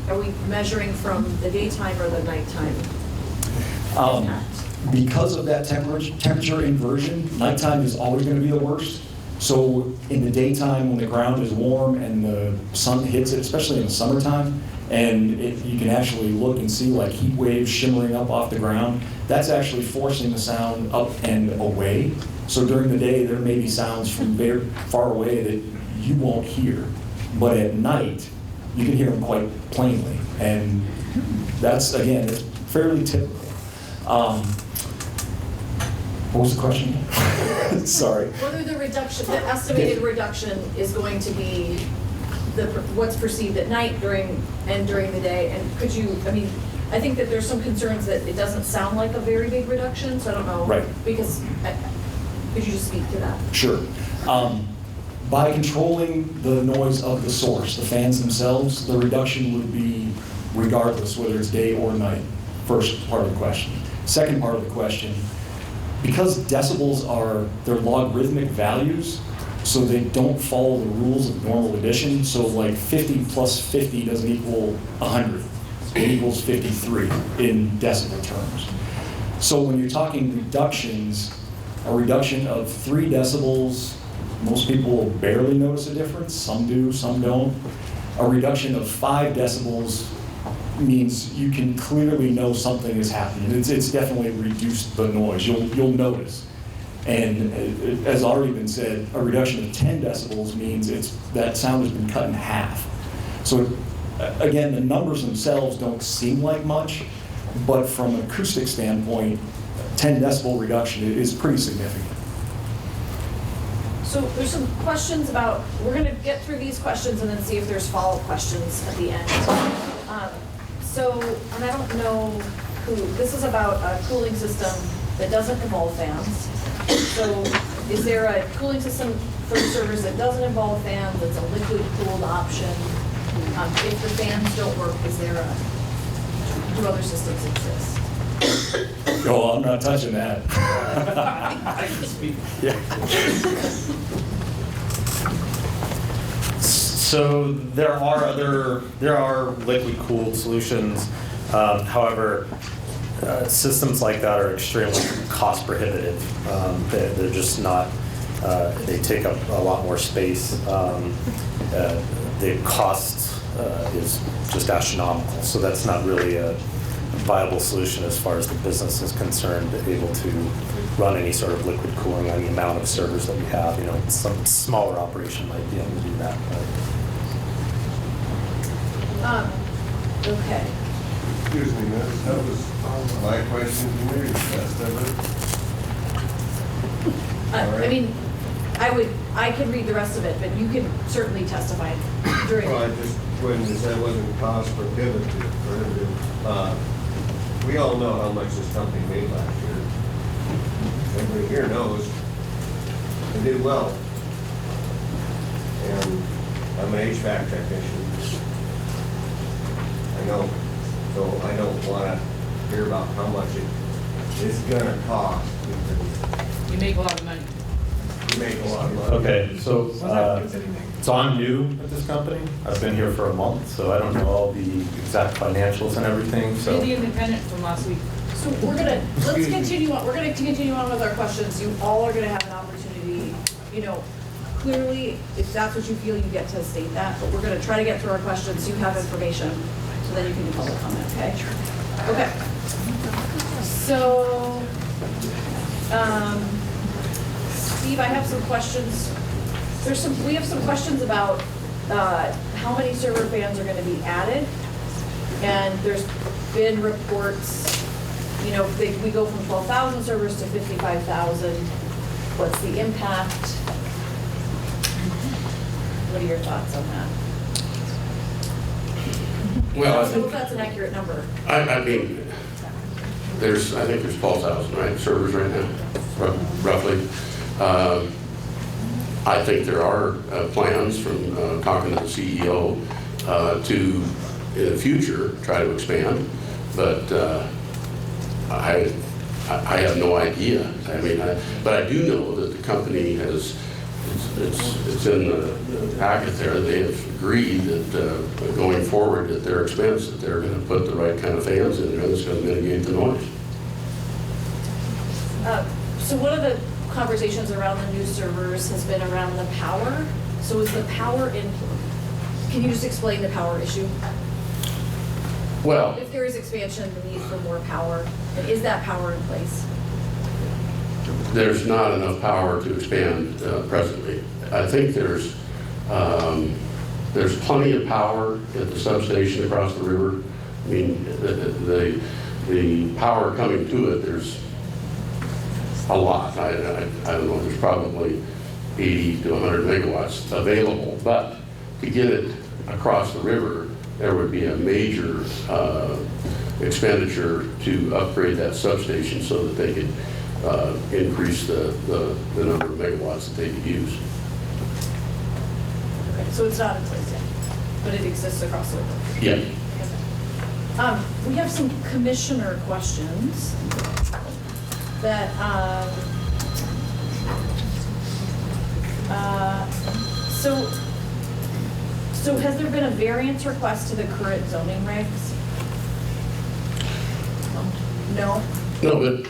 are we measuring from the daytime or the nighttime? Because of that temperature inversion, nighttime is always going to be the worst. So in the daytime, when the ground is warm and the sun hits it, especially in the summertime, and you can actually look and see like heat waves shimmering up off the ground, that's actually forcing the sound up and away. So during the day, there may be sounds from very far away that you won't hear, but at night, you can hear them quite plainly. And that's, again, it's fairly typical. What was the question? Sorry. Whether the reduction, the estimated reduction is going to be what's perceived at night during the day, and could you, I mean, I think that there's some concerns that it doesn't sound like a very big reduction, so I don't know. Right. Because, could you just speak to that? Sure. By controlling the noise of the source, the fans themselves, the reduction would be regardless whether it's day or night. First part of the question. Second part of the question, because decibels they're logarithmic values, so they don't follow the rules of normal addition. So like 50 plus 50 doesn't equal 100. It equals 53 in decibel terms. So when you're talking reductions, a reduction of 3 decibels, most people will barely notice a difference. Some do, some don't. A reduction of 5 decibels means you can clearly know something is happening. It's definitely reduced the noise. You'll notice. And as already been said, a reduction of 10 decibels means that sound has been cut in half. So again, the numbers themselves don't seem like much, but from an acoustic standpoint, 10 decibel reduction is pretty significant. So there's some questions about, we're gonna get through these questions and then see if there's follow-up questions at the end. And I don't know who, this is about a cooling system that doesn't involve fans. So is there a cooling system for the servers that doesn't involve fans, that's a liquid cooled option? If the fans don't work, do other systems exist? Oh, I'm not touching that. I can speak. So there are liquid cooled solutions. However, systems like that are extremely cost prohibitive. They're just not, they take up a lot more space. The cost is just astronomical. So that's not really a viable solution as far as the business is concerned, able to run any sort of liquid cooling on the amount of servers that we have. You know, some smaller operation might be able to do that. Okay. Excuse me, that was my question to you. That's never. I mean, I could read the rest of it, but you can certainly testify during. Well, I just wouldn't say it wasn't cost prohibitive for him to. We all know how much this company made last year. Everybody here knows they did well. And I'm an HVAC technician. I know, so I don't want to hear about how much it's gonna cost. Because You make a lot of money. you make a lot of money. Okay, so I'm new at this company. I've been here for a month, so I don't know all the exact financials and everything, so. You're the independent from last week. So let's continue on, we're gonna continue on with our questions. You all are gonna have an opportunity, clearly, if that's what you feel, you get to state that, but we're gonna try to get through our questions, so you have information, so then you can do public comment, okay? Okay. So, Steve, I have some questions. We have some questions about how many server fans are gonna be added. And there's been reports, we go from 12,000 servers to 55,000. What's the impact? What are your thoughts on that? Well, I I don't know think, if that's an accurate number. I mean, I think there's 12,000, right, servers right now, roughly. I think there are plans from talking to the CEO to, in the future, try to expand, but I have no idea. I mean, but I do know that the company has, it's in the packet there, they have agreed that going forward at their expense, that they're going to put the right kind of fans in there that's going to mitigate the noise. So one of the conversations around the new servers has been around the power. So is the power can you just explain the power issue? Well, If there is expansion, the need for more power, and is that power in place? there's not enough power to expand presently. I think there's plenty of power at the substation across the river. I mean, the power coming to it, there's a lot. I don't know, there's probably 80 to 100 megawatts available, but to get it across the river, there would be a major expenditure to upgrade that substation so that they could increase the number of megawatts that they could use. Okay, so it's not in place yet, but it exists across the river. Yeah. We have some commissioner questions that, so has there been a variance request to the current zoning regs? No? No, but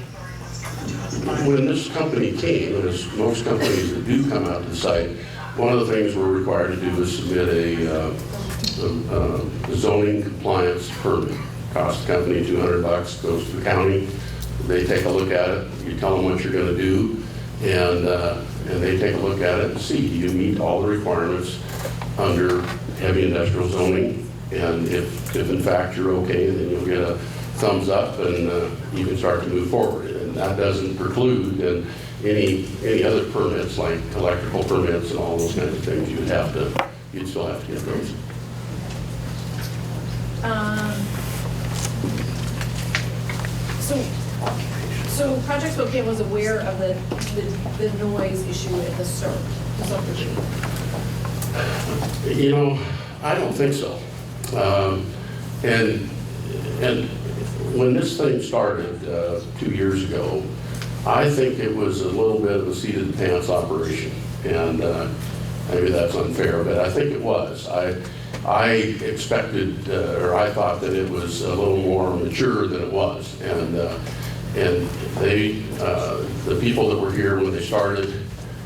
when this company came, and as most companies that do come out to the site, one of the things we're required to do is submit a zoning compliance permit. Costs the company $200, goes to the county. They take a look at it. You tell them what you're going to do, and they take a look at it and see, do you meet all the requirements under heavy industrial zoning? And if in fact you're okay, then you'll get a thumbs up, and you can start to move forward. And that doesn't preclude any other permits, like electrical permits and all those kinds of things. You'd still have to get those. So Project Spokane was aware of the noise issue at the start, the subdivision? You know, I don't think so. And when this thing started 2 years ago, I think it was a little bit of a seat of the pants operation. And maybe that's unfair, but I think it was. I expected, or I thought that it was a little more mature than it was. And they, the people that were here when they started,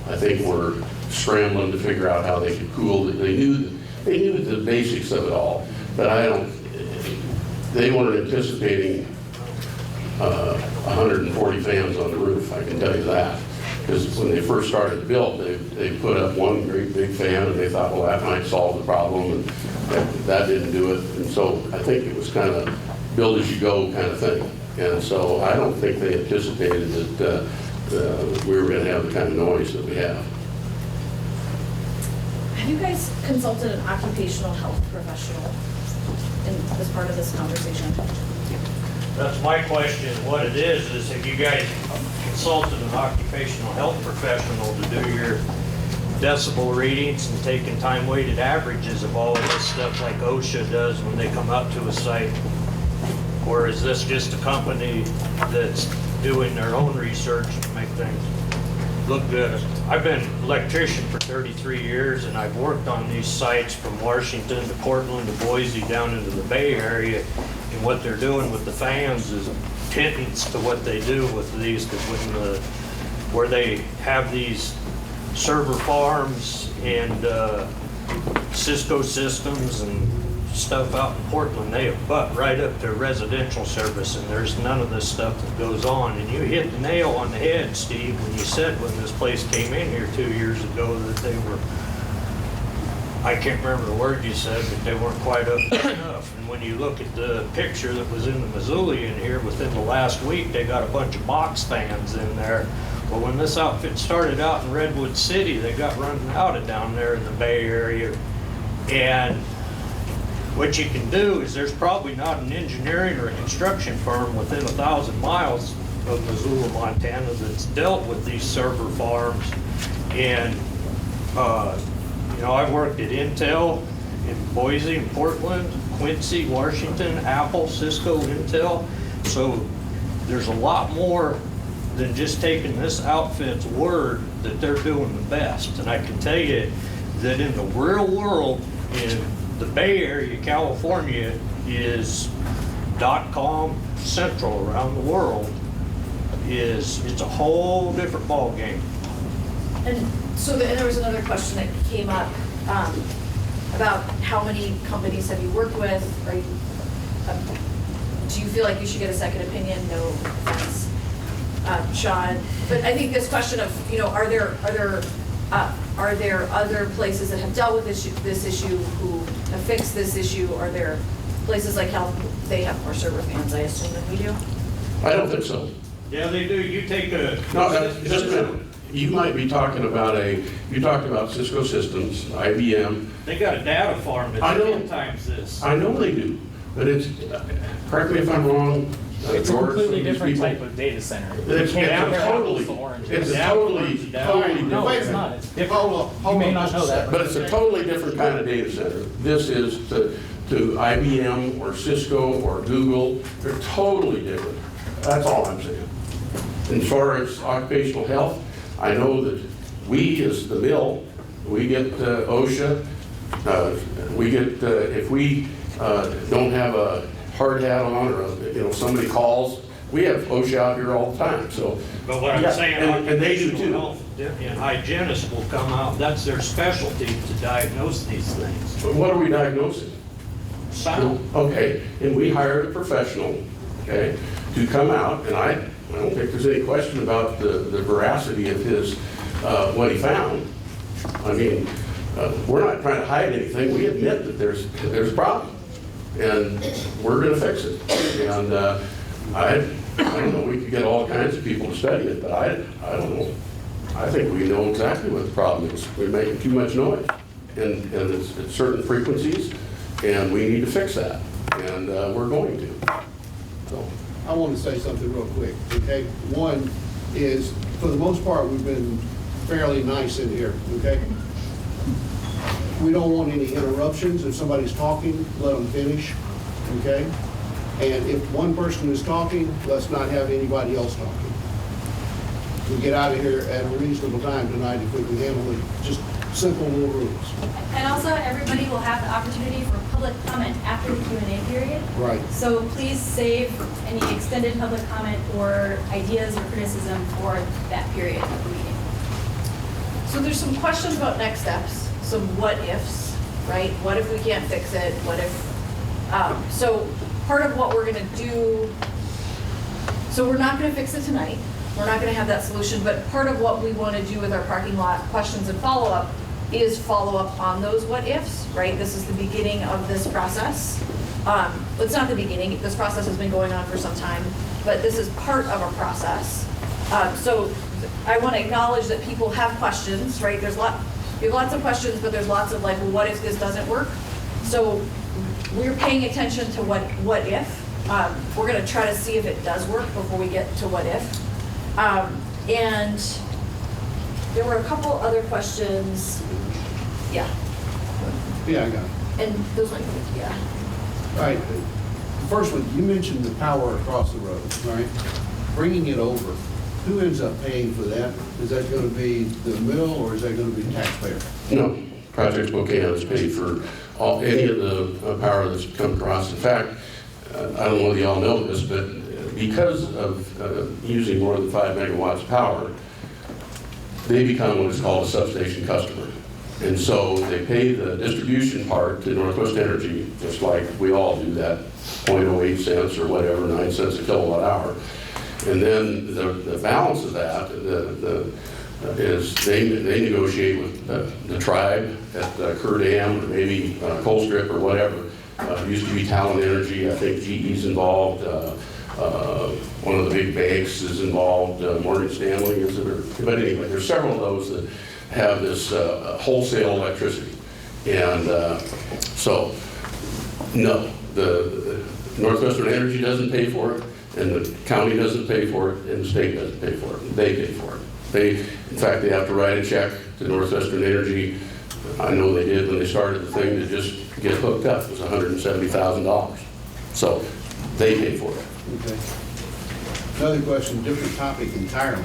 I think were scrambling to figure out how they could cool it. They knew the basics of it all, but they weren't anticipating 140 fans on the roof, I can tell you that. Because when they first started to build, they put up one great big fan and they thought, well, that might solve the problem, and that didn't do it. And so I think it was kind of build as you go kind of thing. And so I don't think they anticipated that we were going to have the kind of noise that we have. Have you guys consulted an occupational health professional as part of this conversation? That's my question. What it is have you guys consulted an occupational health professional to do your decibel readings and taking time-weighted averages of all of this stuff like OSHA does when they come out to a site? Or is this just a company that's doing their own research to make things look good? I've been an electrician for 33 years, and I've worked on these sites from Washington to Portland to Boise down into the Bay Area, and what they're doing with the fans is tendons to what they do with these, because where they have these server farms and Cisco systems and stuff out in Portland, they butt right up to residential service, and there's none of this stuff that goes on. And you hit the nail on the head, Steve, when you said when this place came in here 2 years ago that they were, I can't remember the word you said, but they weren't quite up to enough. And when you look at the picture that was in the Missouli in here within the last week, they got a bunch of box fans in there. But when this outfit started out in Redwood City, they got running out of down there in the Bay Area. And what you can do is there's probably not an engineering or a construction firm within 1,000 miles of Missoula, Montana that's dealt with these server farms. And, you know, I've worked at Intel in Boise and Portland, Quincy, Washington, Apple, Cisco, Intel. So there's a lot more than just taking this outfit's word that they're doing the best. And I can tell you that in the real world, in the Bay Area, California, is .com central around the world. It's a whole different ball game. And so there was another question that came up about how many companies have you worked with? Do you feel like you should get a second opinion? No offense, Sean. But I think this question of, you know, are there other places that have dealt with this issue who have fixed this issue? Are there places like Health, they have more server fans, I assume, than we do? I don't think so. Yeah, they do. You take a... No, just a minute. You might be talking about you talked about Cisco Systems, IBM. They got a data farm that's 10 times this. I know they do, but it's, correct me if I'm wrong, It's a George, completely different people- type of data center. It's Can't compare totally apples to oranges. it's a totally No, it's different. not. It's different. You may not know that. But it's a totally different kind of data center. This is to IBM or Cisco or Google. They're totally different. That's all I'm saying. As far as occupational health, I know that we, as the mill, we get OSHA. We get if we don't have a hard hat on, or somebody calls, we have OSHA out here all the time. So, But what I'm saying, and they do too. health and hygienists will come out. That's their specialty, to diagnose these things. But what are we diagnosing? Sound. Okay, and we hired a professional, okay, to come out, and I don't think there's any question about the veracity of his, what he found. I mean, we're not trying to hide anything. We admit that there's a problem. and we're gonna fix it. And I don't know, we could get all kinds of people to study it, but I don't know. I think we know exactly what the problem is. We're making too much noise, and it's at certain frequencies, and we need to fix that, and we're going to. So. I want to say something real quick, okay? One is, for the most part, we've been fairly nice in here, okay? We don't want any interruptions. If somebody's talking, let them finish, okay? And if one person is talking, let's not have anybody else talking. We get out of here at a reasonable time tonight if we can handle it, just simple little rules. And also, everybody will have the opportunity for public comment after the Q&A period. Right. So please save any extended public comment or ideas or criticism for that period of the meeting. So there's some questions about next steps, some what ifs, right? What if we can't fix it? What if, so part of what we're gonna do, so we're not gonna fix it tonight. We're not gonna have that solution, but part of what we wanna do with our parking lot questions and follow-up is follow up on those what ifs, right? This is the beginning of this process. It's not the beginning, this process has been going on for some time, but this is part of a process. So I wanna acknowledge that people have questions, right? We have lots of questions, but there's lots of like, well, what if this doesn't work? So we're paying attention to what if. We're gonna try to see if it does work before we get to what if. And there were a couple other questions. Yeah. Yeah, I got it. And those might be, yeah. All right. The first one, you mentioned the power across the road, right? Bringing it over. Who ends up paying for that? Is that going to be the mill or is that going to be taxpayer? No, Project Spokane has paid for any of the power that's come across. In fact, I don't know whether y'all know this, but because of using more than 5 megawatts of power, they become what is called a substation customer. And so they pay the distribution part to Northwest Energy, just like we all do that, 0.08 cents or whatever, 9 cents a kilowatt hour. And then the balance of that is they negotiate with the tribe at Kerr Dam or maybe Colstrip or whatever. It used to be Talon Energy. I think GE's involved. One of the big banks is involved. Morgan Stanley is it? But anyway, there's several of those that have this wholesale electricity. And so, no, the Northwestern Energy doesn't pay for it. And the county doesn't pay for it, and the state doesn't pay for it. They pay for it. In fact, they have to write a check to Northwestern Energy. I know they did when they started the thing to just get hooked up. It was $170,000. So they pay for it. Okay. Another question, different topic entirely.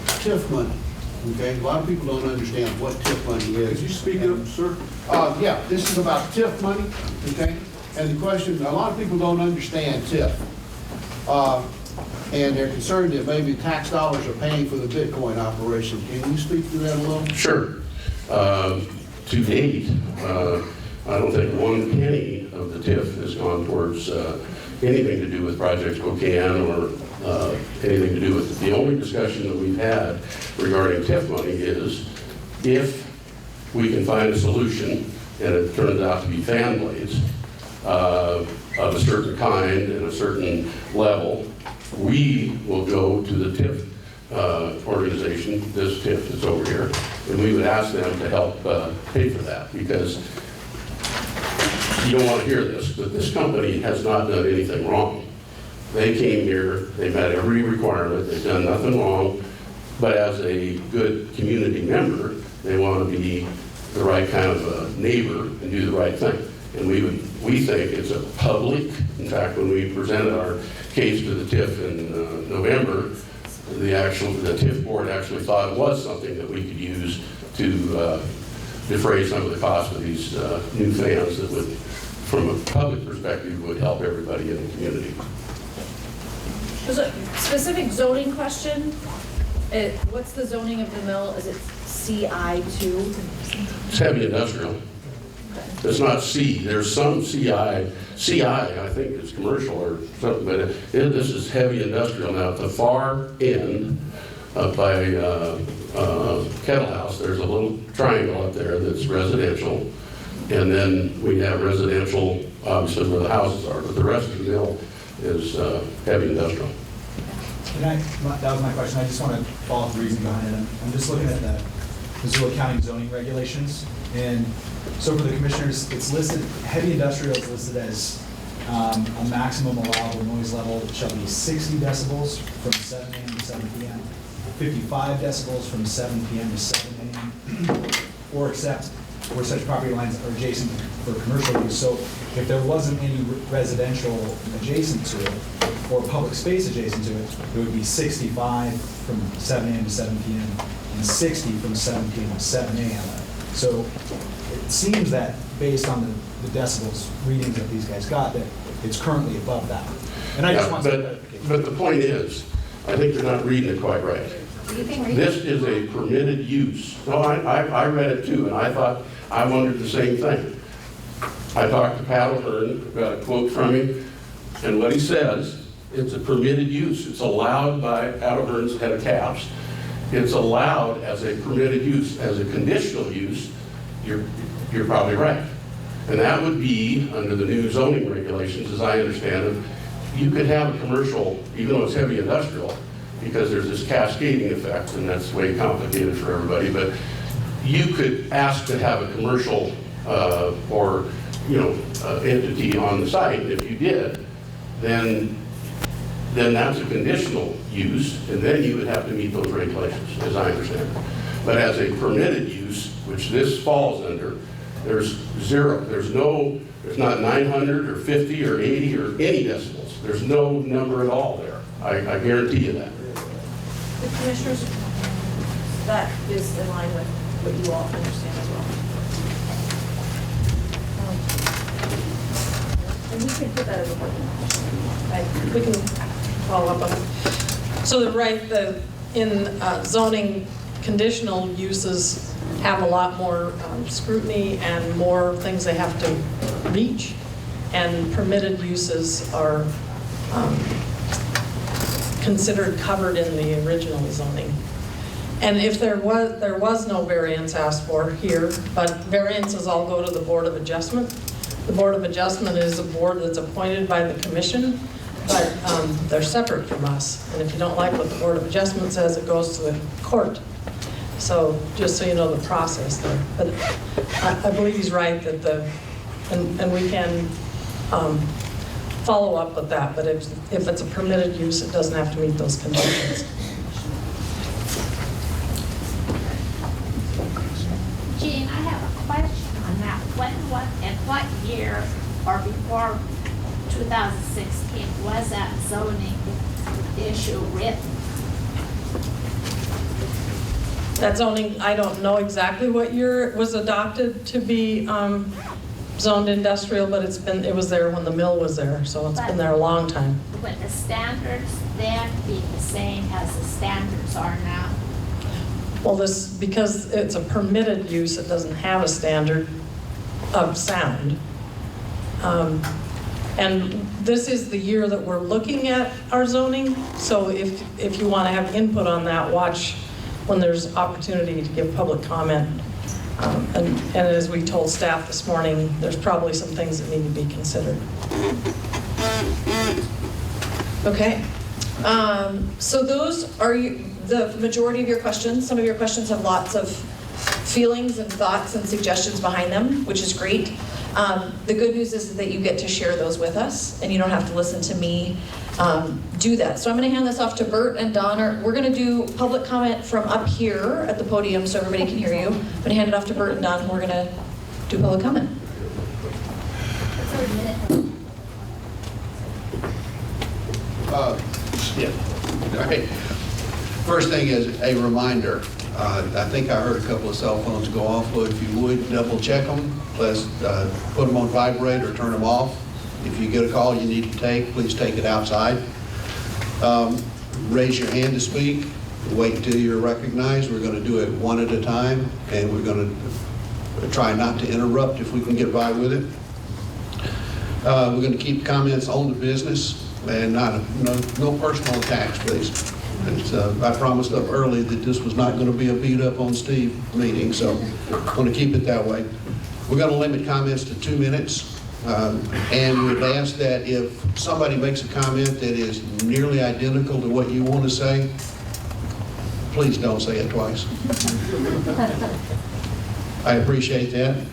TIF money. Okay, a lot of people don't understand what TIF money is. Could you speak up, sir? Yeah, this is about TIF money. Okay, and the question, a lot of people don't understand TIF. And they're concerned that maybe tax dollars are paying for the Bitcoin operation. Can you speak to that a little? Sure. To date, I don't think one penny of the TIF has gone towards anything to do with Project Spokane or anything to do with it. The only discussion that we've had regarding TIF money is if we can find a solution, and it turns out to be fan blades, of a certain kind and a certain level, we will go to the TIF organization, this TIF that's over here, and we would ask them to help pay for that, because you don't want to hear this, but this company has not done anything wrong. They came here, they met every requirement, they've done nothing wrong, but as a good community member, they want to be the right kind of a neighbor and do the right thing. And we think it's a public, in fact, when we presented our case to the TIF in November, the TIF board actually thought it was something that we could use to defray some of the cost of these new fans that would, from a public perspective, would help everybody in the community. There's a specific zoning question. What's the zoning of the mill? Is it CI2? It's heavy industrial. It's not C. There's some CI, I think it's commercial or something, but this is heavy industrial. Now, at the far end by Kettle House, there's a little triangle up there that's residential. And then we have residential, obviously where the houses are, but the rest of the mill is heavy industrial. That was my question. I just want to follow up the reason behind it. I'm just looking at the Missoula County zoning regulations. And so for the commissioners, it's listed, heavy industrial is listed as a maximum allowable noise level shall be 60 decibels from 7 a.m. to 7 p.m., 55 decibels from 7 p.m. to 7 a.m., or except where such property lines are adjacent for commercial use. So if there wasn't any residential adjacent to it, or public space adjacent to it, it would be 65 from 7 a.m. to 7 p.m. and 60 from 7 p.m. to 7 a.m. So it seems that based on the decibels readings that these guys got, that it's currently above that. And I just want to... But the point is, I think you're not reading it quite right. This is a permitted use. No, I read it too, and I wondered the same thing. I talked to Pat O'Hearn, got a quote from him, and what he says, it's a permitted use. It's allowed by Pat O'Hearn's head of caps. It's allowed as a permitted use. As a conditional use, you're probably right. And that would be, under the new zoning regulations, as I understand it, you could have a commercial, even though it's heavy industrial, because there's this cascading effect, and that's way complicated for everybody, but you could ask to have a commercial or entity on the site. If you did, then that's a conditional use, and then you would have to meet those regulations, as I understand it. But as a permitted use, which this falls under, there's zero. There's not 900 or 50 or 80 or any decibels. There's no number at all there. I guarantee you that. The commissioners, that is in line with what you all understand as well. And we can put that as a point. We can follow up on it. So in zoning, conditional uses have a lot more scrutiny and more things they have to reach, and permitted uses are considered covered in the original zoning. And if there was no variance asked for here, but variances all go to the Board of Adjustment. The Board of Adjustment is a board that's appointed by the commission, but they're separate from us. And if you don't like what the Board of Adjustment says, it goes to the court. So just so you know the process there. But I believe he's right that and we can follow up with that, but if it's a permitted use, it doesn't have to meet those conditions. Jean, I have a question on that. What year or before 2016 was that zoning issue written? That zoning, I don't know exactly what year it was adopted to be zoned industrial, but it was there when the mill was there, so it's been there a long time. Would the standards then be the same as the standards are now? Well, because it's a permitted use, it doesn't have a standard of sound. And this is the year that we're looking at our zoning, so if you want to have input on that, watch when there's opportunity to give public comment. And as we told staff this morning, there's probably some things that need to be considered. Okay. So those are the majority of your questions. Some of your questions have lots of feelings and thoughts and suggestions behind them, which is great. The good news is that you get to share those with us, and you don't have to listen to me do that. So I'm going to hand this off to Bert and Don. We're going to do public comment from up here at the podium so everybody can hear you. I'm going to hand it off to Bert and Don, and we're going to do public comment. Yeah. All right. First thing is a reminder. I think I heard a couple of cell phones go off. Well, if you would, double check them. Let's put them on vibrate or turn them off. If you get a call you need to take, please take it outside. Raise your hand to speak. Wait until you're recognized. We're going to do it one at a time, and we're going to try not to interrupt if we can get by with it. We're going to keep comments on the business and no personal attacks, please. I promised up early that this was not going to be a beat up on Steve meeting, so I'm going to keep it that way. We're going to limit comments to 2 minutes. And we'd ask that if somebody makes a comment that is nearly identical to what you want to say, please don't say it twice. I appreciate that.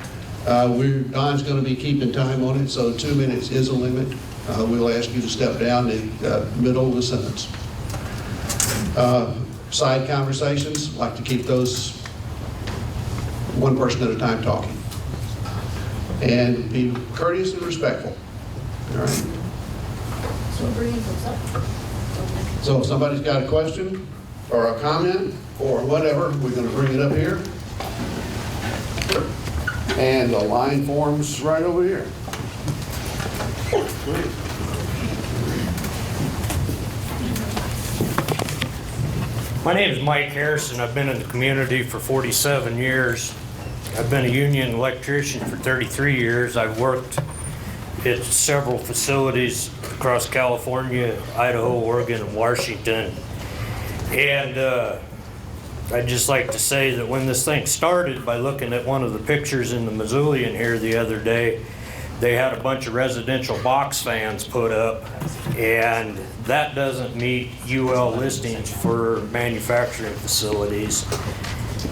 Don's going to be keeping time on it, so 2 minutes is a limit. We'll ask you to step down in the middle of the sentence. Side conversations, like to keep those one person at a time talking. And be courteous and respectful. All right? So if somebody's got a question or a comment or whatever, we're going to bring it up here. And the line forms right over here. My name is Mike Harrison. I've been in the community for 47 years. I've been a union electrician for 33 years. I've worked at several facilities across California, Idaho, Oregon, and Washington. And I'd just like to say that when this thing started, by looking at one of the pictures in the Missoulian here the other day, they had a bunch of residential box fans put up, and that doesn't meet UL listings for manufacturing facilities.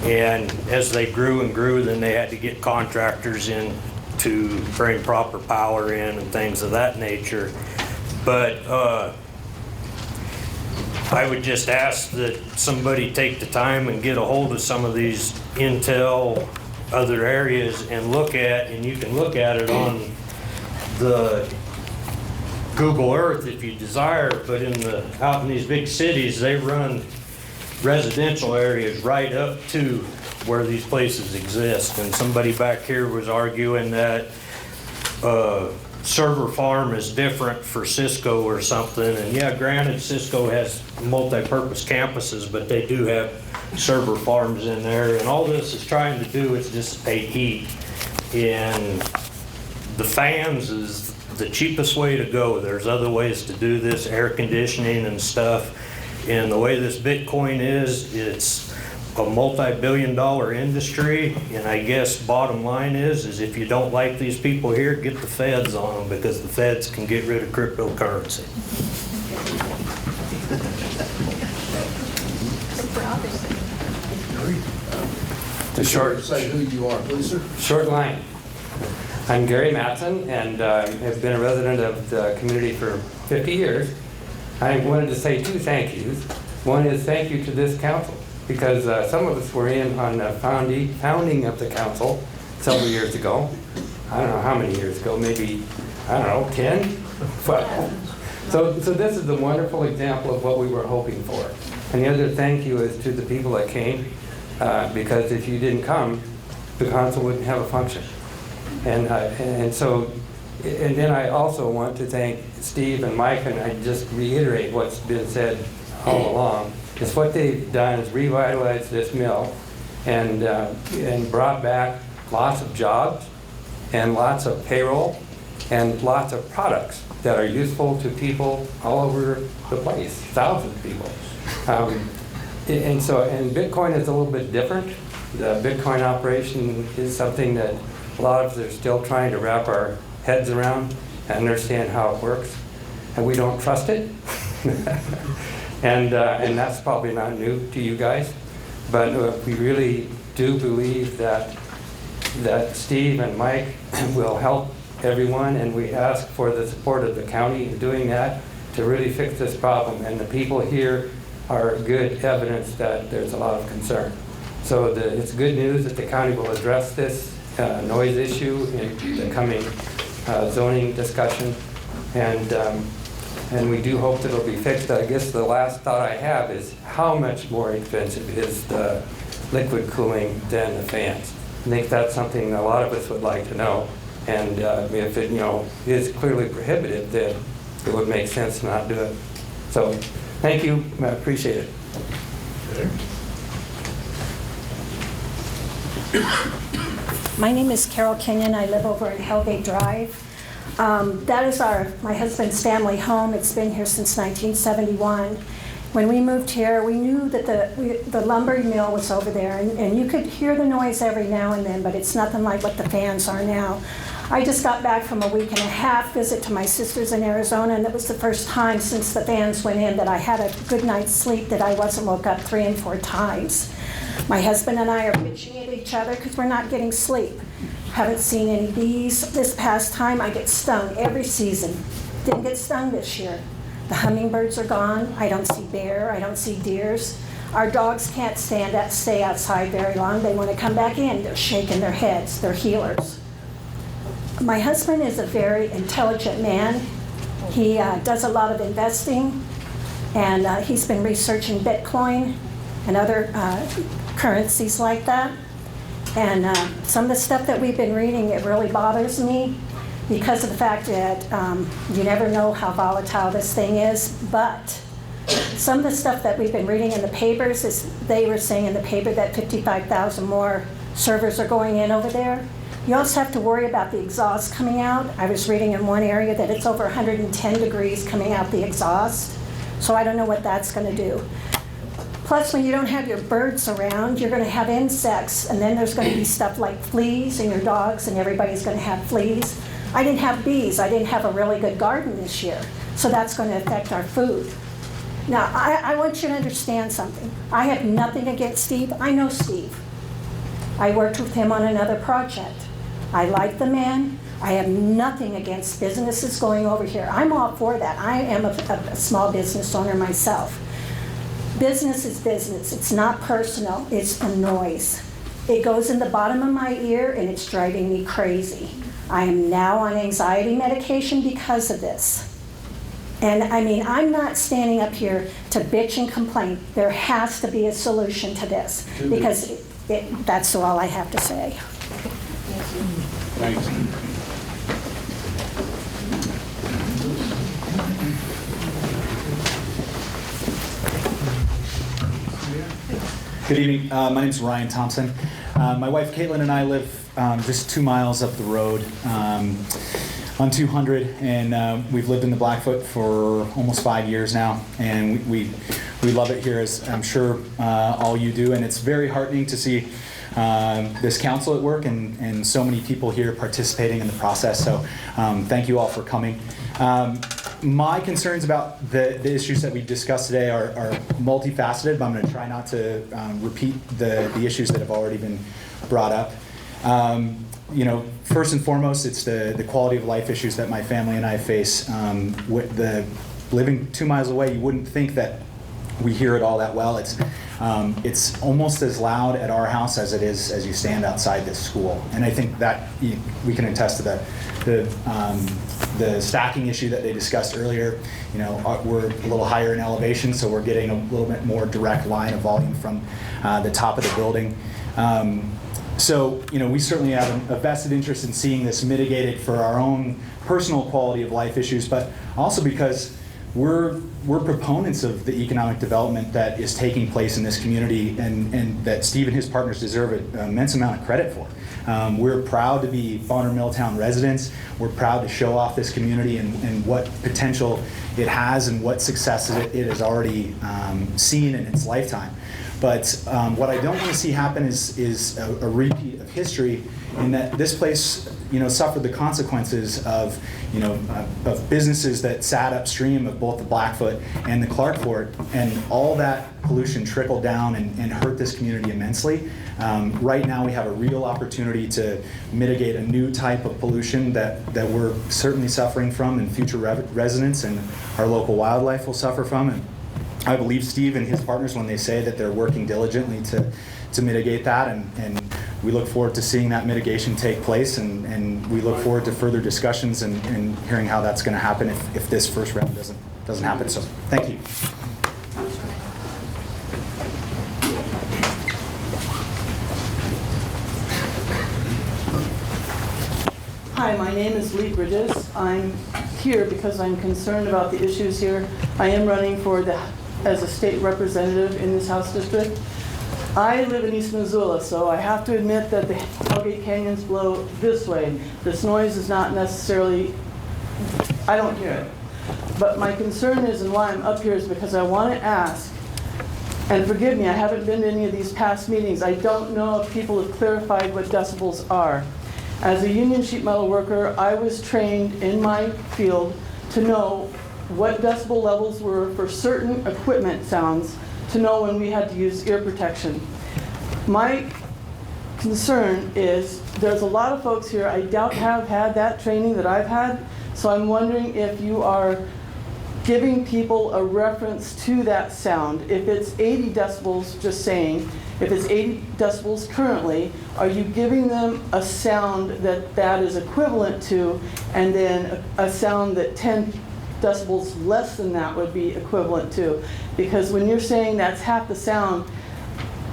And as they grew and grew, then they had to get contractors in to bring proper power in and things of that nature. But I would just ask that somebody take the time and get a hold of some of these Intel other areas and look at, and you can look at it on the Google Earth if you desire, but out in these big cities, they run residential areas right up to where these places exist. And somebody back here was arguing that server farm is different for Cisco or something. And yeah, granted, Cisco has multi-purpose campuses, but they do have server farms in there. And all this is trying to do is dissipate heat. And the fans is the cheapest way to go. There's other ways to do this, air conditioning and stuff. And the way this Bitcoin is, it's a multi-billion-dollar industry. And I guess bottom line is if you don't like these people here, get the feds on them, because the feds can get rid of cryptocurrency. The short, say who you are, please, sir. Short line. I'm Gary Matson, and have been a resident of the community for 50 years. I wanted to say two thank yous. One is thank you to this council, because some of us were in on the founding of the council several years ago. I don't know how many years ago, maybe, I don't know, 10? 12. So this is a wonderful example of what we were hoping for. And the other thank you is to the people that came, because if you didn't come, the council wouldn't have a function. And then I also want to thank Steve and Mike, and I just reiterate what's been said all along, is what they've done is revitalized this mill and brought back lots of jobs and lots of payroll and lots of products that are useful to people all over the place, thousands of people. And Bitcoin is a little bit different. The Bitcoin operation is something that a lot of us are still trying to wrap our heads around and understand how it works, and we don't trust it. and that's probably not new to you guys, but we really do believe that Steve and Mike will help everyone, and we ask for the support of the county in doing that to really fix this problem. And the people here are good evidence that there's a lot of concern. So it's good news that the county will address this noise issue in the coming zoning discussion, and we do hope that it'll be fixed. I guess the last thought I have is how much more expensive is the liquid cooling than the fans? I think that's something a lot of us would like to know. And if it is clearly prohibitive, then it would make sense to not do it. So thank you, I appreciate it. My name is Carol Kenyon. I live over at Hellgate Drive. That is my husband's family home. It's been here since 1971. When we moved here, we knew that the lumber mill was over there, and you could hear the noise every now and then, but it's nothing like what the fans are now. I just got back from a week and a half visit to my sisters in Arizona, and it was the first time since the fans went in that I had a good night's sleep, that I wasn't woke up 3 and 4 times. My husband and I are bitching at each other because we're not getting sleep. Haven't seen any bees. This past time, I get stung every season. Didn't get stung this year. The hummingbirds are gone. I don't see bear. I don't see deers. Our dogs can't stay outside very long. They want to come back in. They're shaking their heads. They're healers. My husband is a very intelligent man. He does a lot of investing, and he's been researching Bitcoin and other currencies like that. And some of the stuff that we've been reading, it really bothers me, because of the fact that you never know how volatile this thing is. But some of the stuff that we've been reading in the papers is, they were saying in the paper that 55,000 more servers are going in over there. You also have to worry about the exhaust coming out. I was reading in one area that it's over 110 degrees coming out the exhaust. So I don't know what that's going to do. Plus, when you don't have your birds around, you're going to have insects, and then there's going to be stuff like fleas in your dogs, and everybody's going to have fleas. I didn't have bees. I didn't have a really good garden this year, so that's going to affect our food. Now, I want you to understand something. I have nothing against Steve. I know Steve. I worked with him on another project. I like the man. I have nothing against businesses going over here. I'm all for that. I am a small business owner myself. Business is business. It's not personal. It's a noise. It goes in the bottom of my ear, and it's driving me crazy. I am now on anxiety medication because of this. And I mean, I'm not standing up here to bitch and complain. There has to be a solution to this, because that's all I have to say. Thanks. Good evening. My name is Ryan Thompson. My wife Caitlin and I live just 2 miles up the road on 200, and we've lived in the Blackfoot for almost 5 years now, and we love it here, as I'm sure all you do, and it's very heartening to see this council at work and so many people here participating in the process. So thank you all for coming. My concerns about the issues that we discussed today are multifaceted, but I'm going to try not to repeat the issues that have already been brought up. You know, first and foremost, it's the quality of life issues that my family and I face. With the living 2 miles away, you wouldn't think that we hear it all that well. It's almost as loud at our house as it is as you stand outside this school. And I think that we can attest to the stacking issue that they discussed earlier. You know, we're a little higher in elevation, so we're getting a little bit more direct line of volume from the top of the building. So, you know, we certainly have a vested interest in seeing this mitigated for our own personal quality of life issues, but also because we're proponents of the economic development that is taking place in this community, and that Steve and his partners deserve an immense amount of credit for. We're proud to be Bonner Milltown residents. We're proud to show off this community and what potential it has and what successes it has already seen in its lifetime. But what I don't want to see happen is a repeat of history, in that this place, you know, suffered the consequences of, you know, of businesses that sat upstream of both the Blackfoot and the Clark Fort, and all that pollution trickled down and hurt this community immensely. Right now we have a real opportunity to mitigate a new type of pollution that we're certainly suffering from, and future residents and our local wildlife will suffer from. And I believe Steve and his partners when they say that they're working diligently to mitigate that, and we look forward to seeing that mitigation take place, and we look forward to further discussions and hearing how that's going to happen if this first round doesn't happen. So thank you. Hi, my name is Lee Bridges. I'm here because I'm concerned about the issues here. I am running as a state representative in this House district. I live in East Missoula, so I have to admit that the Hellgate Canyons blow this way. This noise is not necessarily, I don't hear it. But my concern is, and why I'm up here, is because I want to ask, and forgive me, I haven't been to any of these past meetings. I don't know if people have clarified what decibels are. As a union sheet metal worker, I was trained in my field to know what decibel levels were for certain equipment sounds, to know when we had to use ear protection. My concern is there's a lot of folks here I doubt have had that training that I've had, so I'm wondering if you are giving people a reference to that sound. If it's 80 decibels, just saying, if it's 80 decibels currently, are you giving them a sound that is equivalent to, and then a sound that 10 decibels less than that would be equivalent to? Because when you're saying that's half the sound,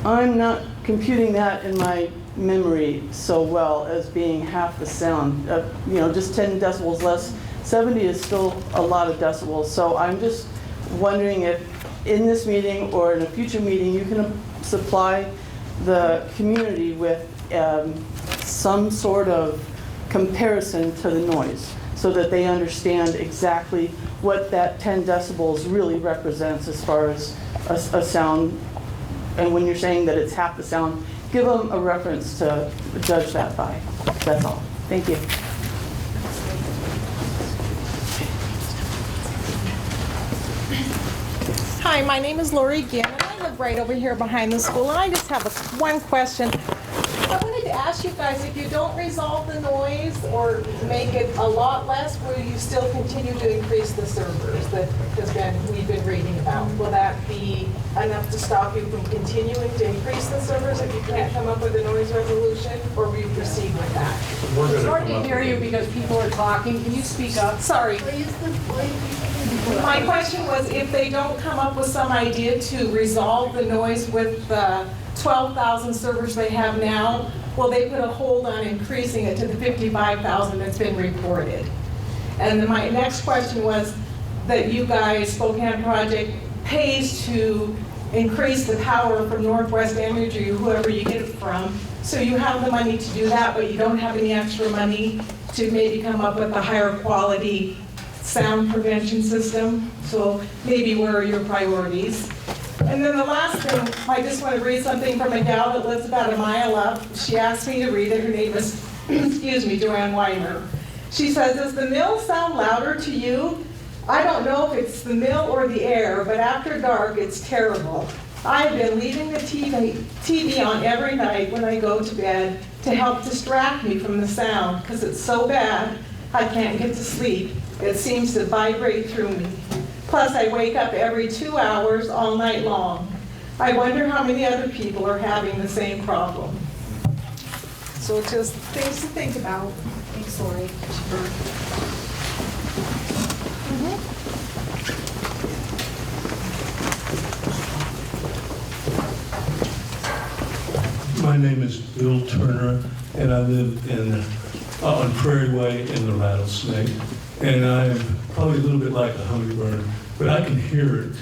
I'm not computing that in my memory so well as being half the sound. Just 10 decibels less. 70 is still a lot of decibels. So I'm just wondering if in this meeting or in a future meeting you can supply the community with some sort of comparison to the noise so that they understand exactly what that 10 decibels really represents as far as a sound. And when you're saying that it's half the sound, give them a reference to judge that by. That's all. Thank you. Hi, my name is Lori Ginn, and I live right over here behind the school, and I just have one question. I wanted to ask you guys, if you don't resolve the noise or make it a lot less, will you still continue to increase the servers that we've been reading about? Will that be enough to stop you from continuing to increase the servers if you can't come up with a noise resolution, or will you proceed with that? It's hard to hear you because people are talking. Can you speak up? Sorry. My question was, if they don't come up with some idea to resolve the noise with the 12,000 servers they have now, will they put a hold on increasing it to the 55,000 that's been reported? And then my next question was that you guys, Spokane Project, pays to increase the power from Northwest Energy, or whoever you get it from. So you have the money to do that, but you don't have any extra money to maybe come up with a higher quality sound prevention system. So maybe where are your priorities? And then the last thing, I just want to read something from a gal that lives about a mile up. She asked me to read it. Her name is, Joanne Weimer. She says, does the mill sound louder to you? I don't know if it's the mill or the air, but after dark, it's terrible. I've been leaving the TV on every night when I go to bed to help distract me from the sound, because it's so bad I can't get to sleep. It seems to vibrate through me. Plus, I wake up every 2 hours all night long. I wonder how many other people are having the same problem. So just things to think about. Thanks, Lori. My name is Bill Turner, and I live on Prairie Way in the Rattlesnake. And I'm probably a little bit like a hummingbird, but I can hear it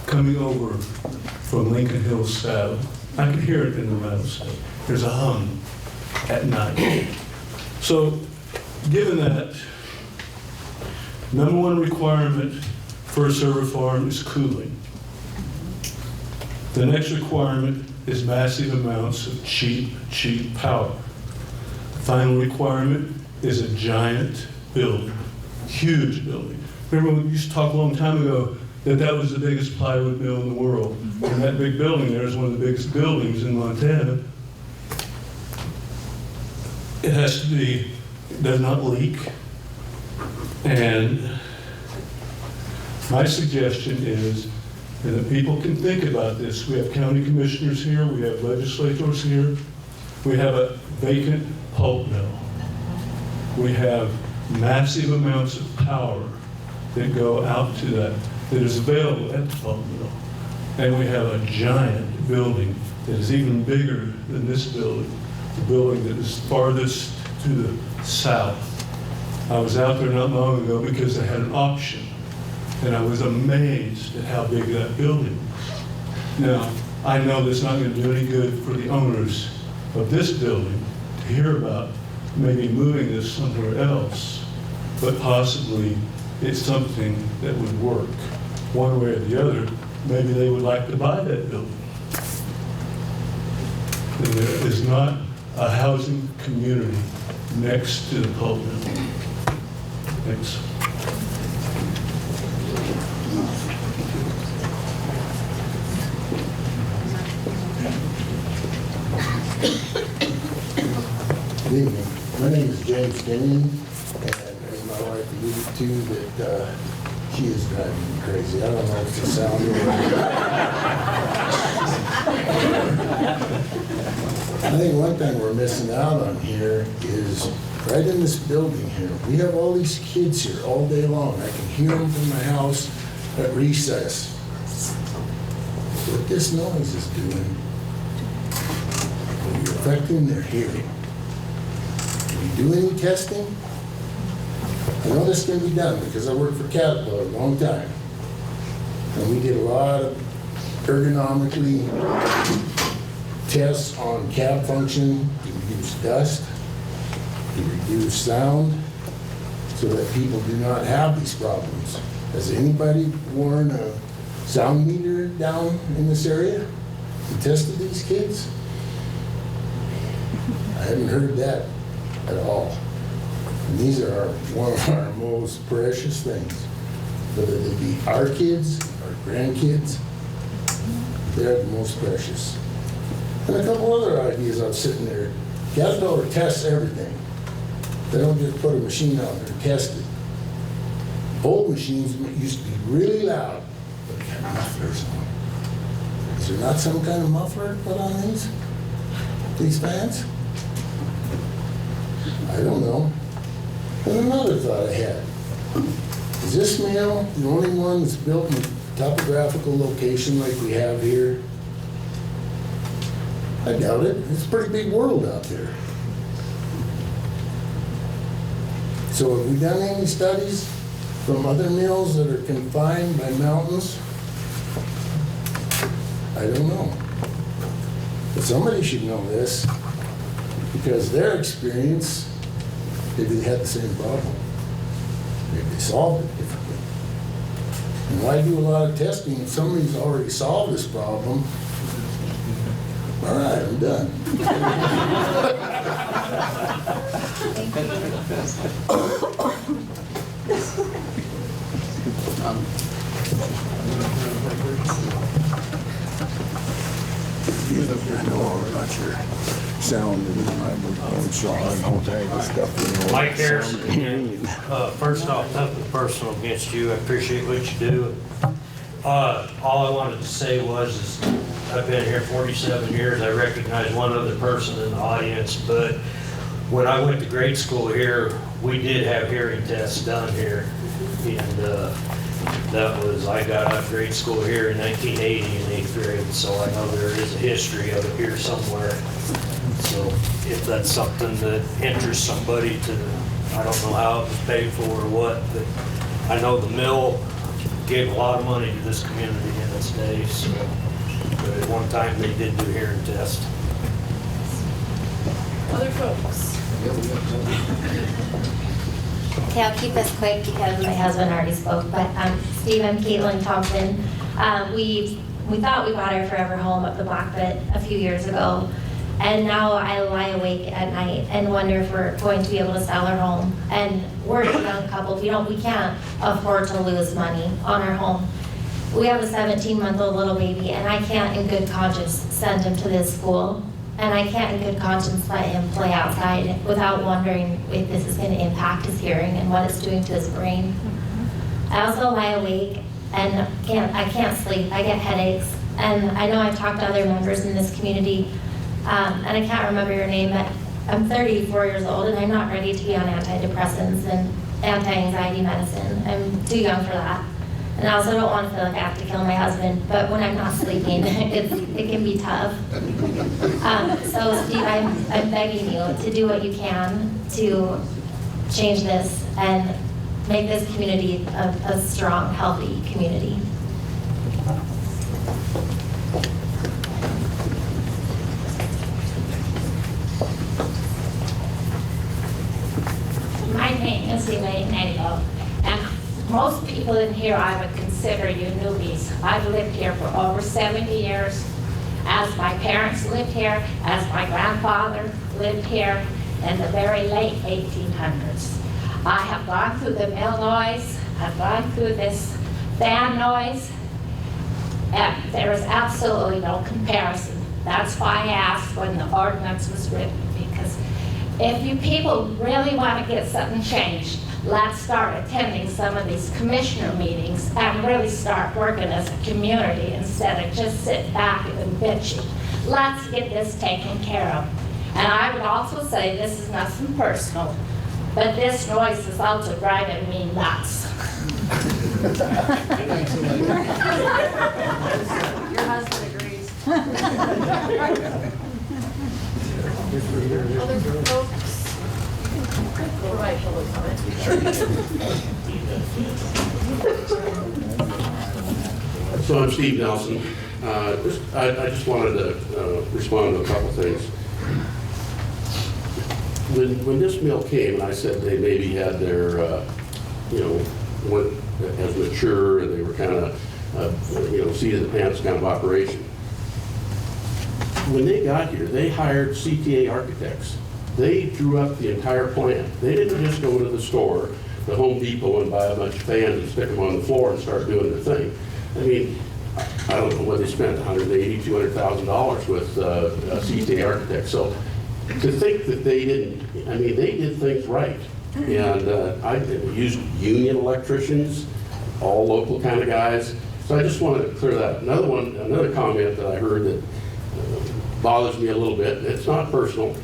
coming over from Lincoln Hills South. I can hear it in the Rattlesnake. There's a hum at night. So, given that, number one requirement for a server farm is cooling. The next requirement is massive amounts of cheap power. The final requirement is a giant building, huge building. Remember, we used to talk a long time ago that was the biggest plywood mill in the world. And that big building there is one of the biggest buildings in Montana. It has to be, does not leak. And my suggestion is that people can think about this. We have county commissioners here, we have legislators here, we have a vacant pulp mill. We have massive amounts of power that go out to that is available at the pulp mill. And we have a giant building that is even bigger than this building, the building that is farthest to the south. I was out there not long ago because they had an auction, and I was amazed at how big that building was. Now, I know that's not going to do any good for the owners of this building to hear about maybe moving this somewhere else, but possibly it's something that would work one way or the other. Maybe they would like to buy that building. And there is not a housing community next to the pulp mill. Thanks. Good evening. My name is James Kenyon, and as my wife alluded to, that she is driving me crazy. I don't know if it's the sound or I think one thing we're missing out on here is right in this building here. We have all these kids here all day long. I can hear them from my house at recess. What this noise is doing, you're affecting their hearing. Do any testing? I know this can be done because I worked for Caterpillar a long time. And we did a lot of ergonomically tests on cab function to reduce dust, to reduce sound, so that people do not have these problems. Has anybody worn a sound meter down in this area and tested these kids? I haven't heard that at all. And these are one of our most precious things. Whether they be our kids, our grandkids, they're the most precious. And a couple other ideas I'm sitting there. Caterpillar tests everything. They don't just put a machine out there and test it. Old machines used to be really loud, but they had mufflers on them. Is there not some kind of muffler put on these fans? I don't know. And another thought I had, is this mill the only one that's built in a topographical location like we have here? I doubt it. It's a pretty big world out there. So have we done any studies from other mills that are confined by mountains? I don't know. But somebody should know this, because their experience, maybe they had the same problem. Maybe they solved it differently. And why do a lot of testing if somebody's already solved this problem? All right, I'm done. I know all about your sound and whole tag of stuff. Mike Harrison, first off, nothing personal against you. I appreciate what you do. All I wanted to say is I've been here 47 years. I recognize one other person in the audience, but when I went to grade school here, we did have hearing tests done here. And I got out of grade school here in 1980 in 8th grade, so I know there is a history of it here somewhere. So if that's something that interests somebody I don't know how it was paid for or what, but I know the mill gave a lot of money to this community in its day, so but at one time they did do hearing tests. Other folks? Okay, I'll keep this quick because my husband already spoke, but Steve, I'm Caitlin Thompson. We thought we bought our forever home up the block bit a few years ago, and now I lie awake at night and wonder if we're going to be able to sell our home. And we're a young couple, we can't afford to lose money on our home. We have a 17-month-old little baby, and I can't in good conscience send him to this school. And I can't in good conscience let him play outside without wondering if this is going to impact his hearing and what it's doing to his brain. I also lie awake and I can't sleep. I get headaches. And I know I've talked to other members in this community, and I can't remember your name, but I'm 34 years old and I'm not ready to be on antidepressants and anti-anxiety medicine. I'm too young for that. And I also don't want to feel like I have to kill my husband, but when I'm not sleeping, it can be tough. So Steve, I'm begging you to do what you can to change this and make this community a strong, healthy community. My name is Elaine Nagle, and most people in here, I would consider you newbies. I've lived here for over 70 years, as my parents lived here, as my grandfather lived here in the very late 1800s. I have gone through the mill noise, I've gone through this fan noise, and there is absolutely no comparison. That's why I asked when the ordinance was written, because if you people really want to get something changed, let's start attending some of these commissioner meetings and really start working as a community instead of just sitting back and bitching. Let's get this taken care of. And I would also say, this is nothing personal, but this noise is also driving me nuts. Your husband agrees. Other folks? Provide public comment. So I'm Steve Nelson. I just wanted to respond to a couple things. When this mill came, and I said they maybe had their, weren't as mature, and they were kind of, seat of the pants kind of operation. When they got here, they hired CTA architects. They drew up the entire plan. They didn't just go to the store, the Home Depot, and buy a bunch of fans and stick them on the floor and start doing their thing. I mean, I don't know what they spent, $180,000, $200,000 with CTA architects. So to think that they didn't, I mean, they did things right. And I used union electricians, all local kind of guys. So I just wanted to clear that up. Another comment that I heard that bothers me a little bit, it's not personal,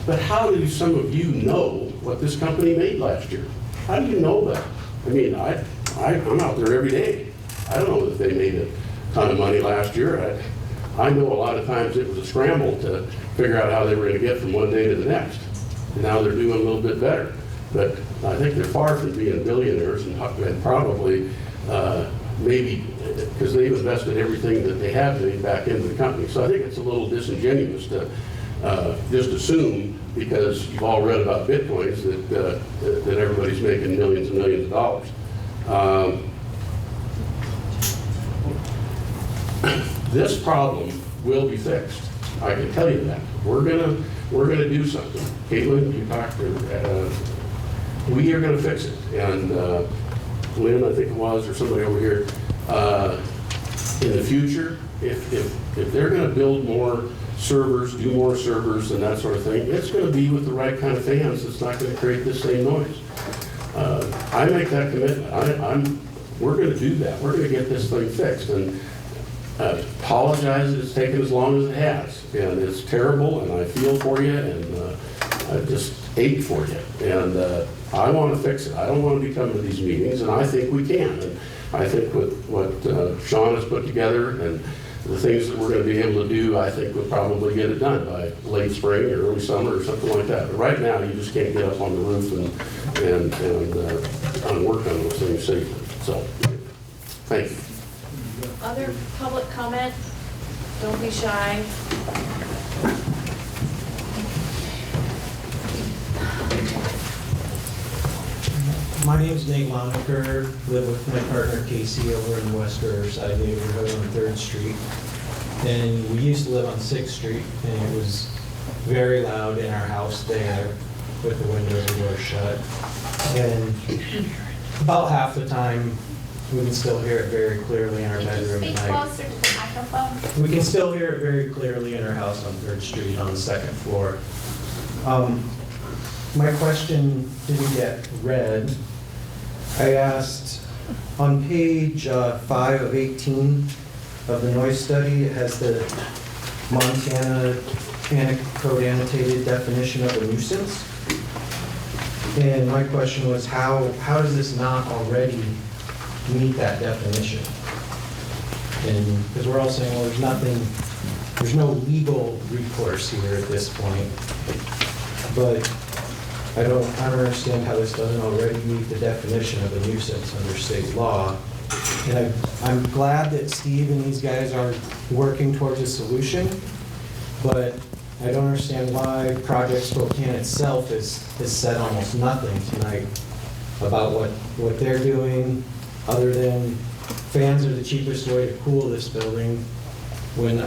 but how do some of you know what this company made last year? How do you know that? I mean, I'm out there every day. I don't know that they made a ton of money last year. I know a lot of times it was a scramble to figure out how they were going to get from one day to the next. And now they're doing a little bit better. But I think they're far from being billionaires, and probably maybe because they've invested everything that they have made back into the company. So I think it's a little disingenuous to just assume, because you've all read about Bitcoins, that everybody's making millions and millions of dollars. This problem will be fixed. I can tell you that. We're gonna do something. Caitlin, you talked to. We are gonna fix it. And Lynn, I think it was, or somebody over here. In the future, if they're gonna build more servers, do more servers, and that sort of thing, it's gonna be with the right kind of fans that's not gonna create this same noise. I make that commitment. We're gonna do that. We're gonna get this thing fixed. And apologize that it's taken as long as it has. And it's terrible, and I feel for you, and I just ache for you. And I want to fix it. I don't want to be coming to these meetings, and I think we can. And I think with what Sean has put together and the things that we're going to be able to do, I think we'll probably get it done by late spring or early summer or something like that. But right now, you just can't get up on the roof and work on those things safely. So, thank you. Other public comment? Don't be shy. My name's Nate Lonaker, live with my partner Casey over in the West Riverside neighborhood on 3rd Street. And we used to live on 6th Street, and it was very loud in our house there with the windows and doors shut. And about half the time, we can still hear it very clearly in our bedroom at Speak night. closer to the microphone. We can still hear it very clearly in our house on 3rd Street on the 2nd floor. My question didn't get read. I asked on page 5 of 18 of the noise study, it has the Montana Panic Code annotated definition of a nuisance. And my question was, how does this not already meet that definition? And because we're all saying, well, there's no legal recourse here at this point. But I don't understand how this doesn't already meet the definition of a nuisance under state law. And I'm glad that Steve and these guys are working towards a solution, but I don't understand why Project Spokane itself has said almost nothing tonight about what they're doing other than fans are the cheapest way to cool this building. When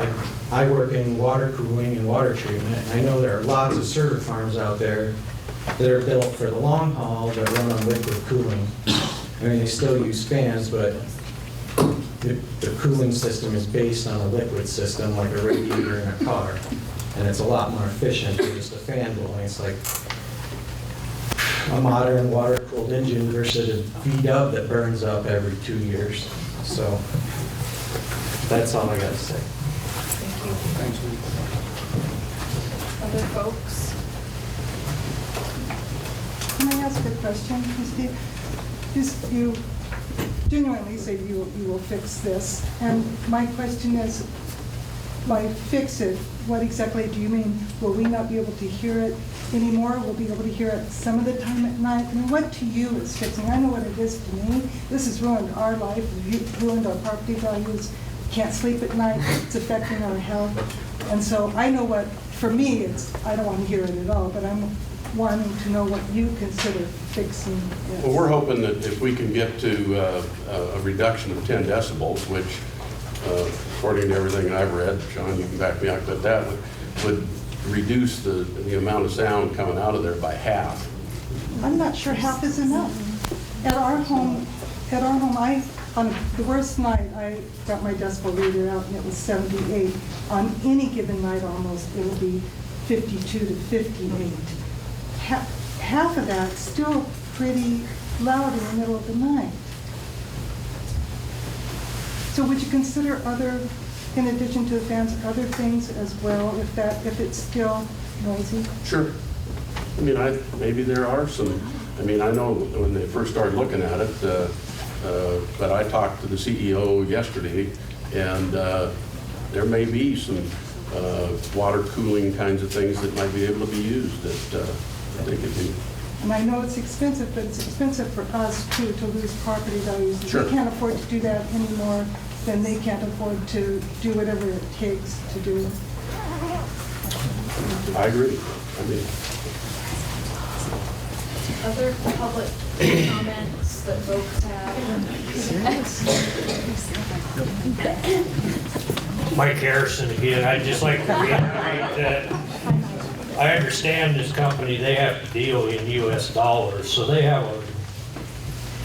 I work in water cooling and water treatment, I know there are lots of server farms out there that are built for the long haul that run on liquid cooling. I mean, they still use fans, but the cooling system is based on a liquid system, like a radiator in a car. And it's a lot more efficient than just a fan blowing. It's like a modern water-cooled engine versus a V-dub that burns up every 2 years. So that's all I got to say. Thank you. Other folks? Can I ask a question, Christie? You genuinely say you will fix this, and my question is, by fix it, what exactly do you mean? Will we not be able to hear it anymore? We'll be able to hear it some of the time at night? I mean, what to you is fixing? I know what it is to me. This has ruined our life, ruined our property values. We can't sleep at night. It's affecting our health. And so I know what, for me, I don't want to hear it at all, but I'm wanting to know what you consider fixing it. Well, we're hoping that if we can get to a reduction of 10 decibels, which according to everything I've read, Sean, you can back me up, but that would reduce the amount of sound coming out of there by half. I'm not sure half is enough. At our home, on the worst night, I got my decibel reader out and it was 78. On any given night almost, it'll be 52 to 58. Half of that's still pretty loud in the middle of the night. So would you consider other, in addition to the fans, other things as well, if it's still noisy? Sure. I mean, maybe there are some. I mean, I know when they first started looking at it, but I talked to the CEO yesterday, and there may be some water cooling kinds of things that might be able to be used that they could do. And I know it's expensive, but it's expensive for us too to lose property values. If Sure. we can't afford to do that anymore, then they can't afford to do whatever it takes to do it. I agree. I mean, Other public comments that folks have? Mike Harrison again. I'd just like to reiterate that I understand this company, they have to deal in US dollars, so they have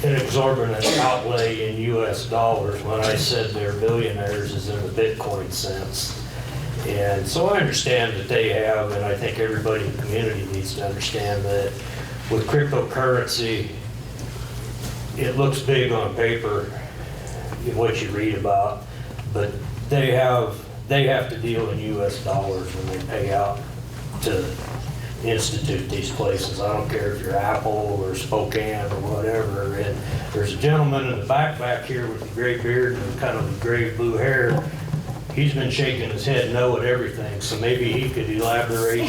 an exorbitant outlay in US dollars. When I said they're billionaires is in the Bitcoin sense. And so I understand that they have, and I think everybody in the community needs to understand that with cryptocurrency, it looks big on paper in what you read about, but they have to deal in US dollars when they pay out to institute these places. I don't care if you're Apple or Spokane or whatever. And there's a gentleman in the back here with the gray beard and kind of the gray blue hair. He's been shaking his head no at everything, so maybe he could elaborate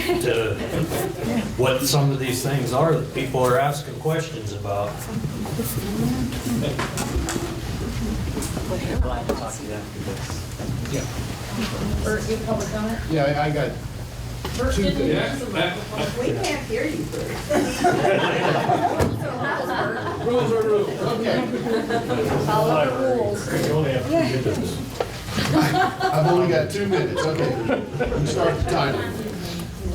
what some of these things are that people are asking questions about. Bert, you have public comment? Yeah, I got Bert, two didn't you things. use the microphone? We can't hear you, Bert. Rules are rules, okay. Follow the rules. You only have 2 minutes. I've only got 2 minutes, okay. We start the timer.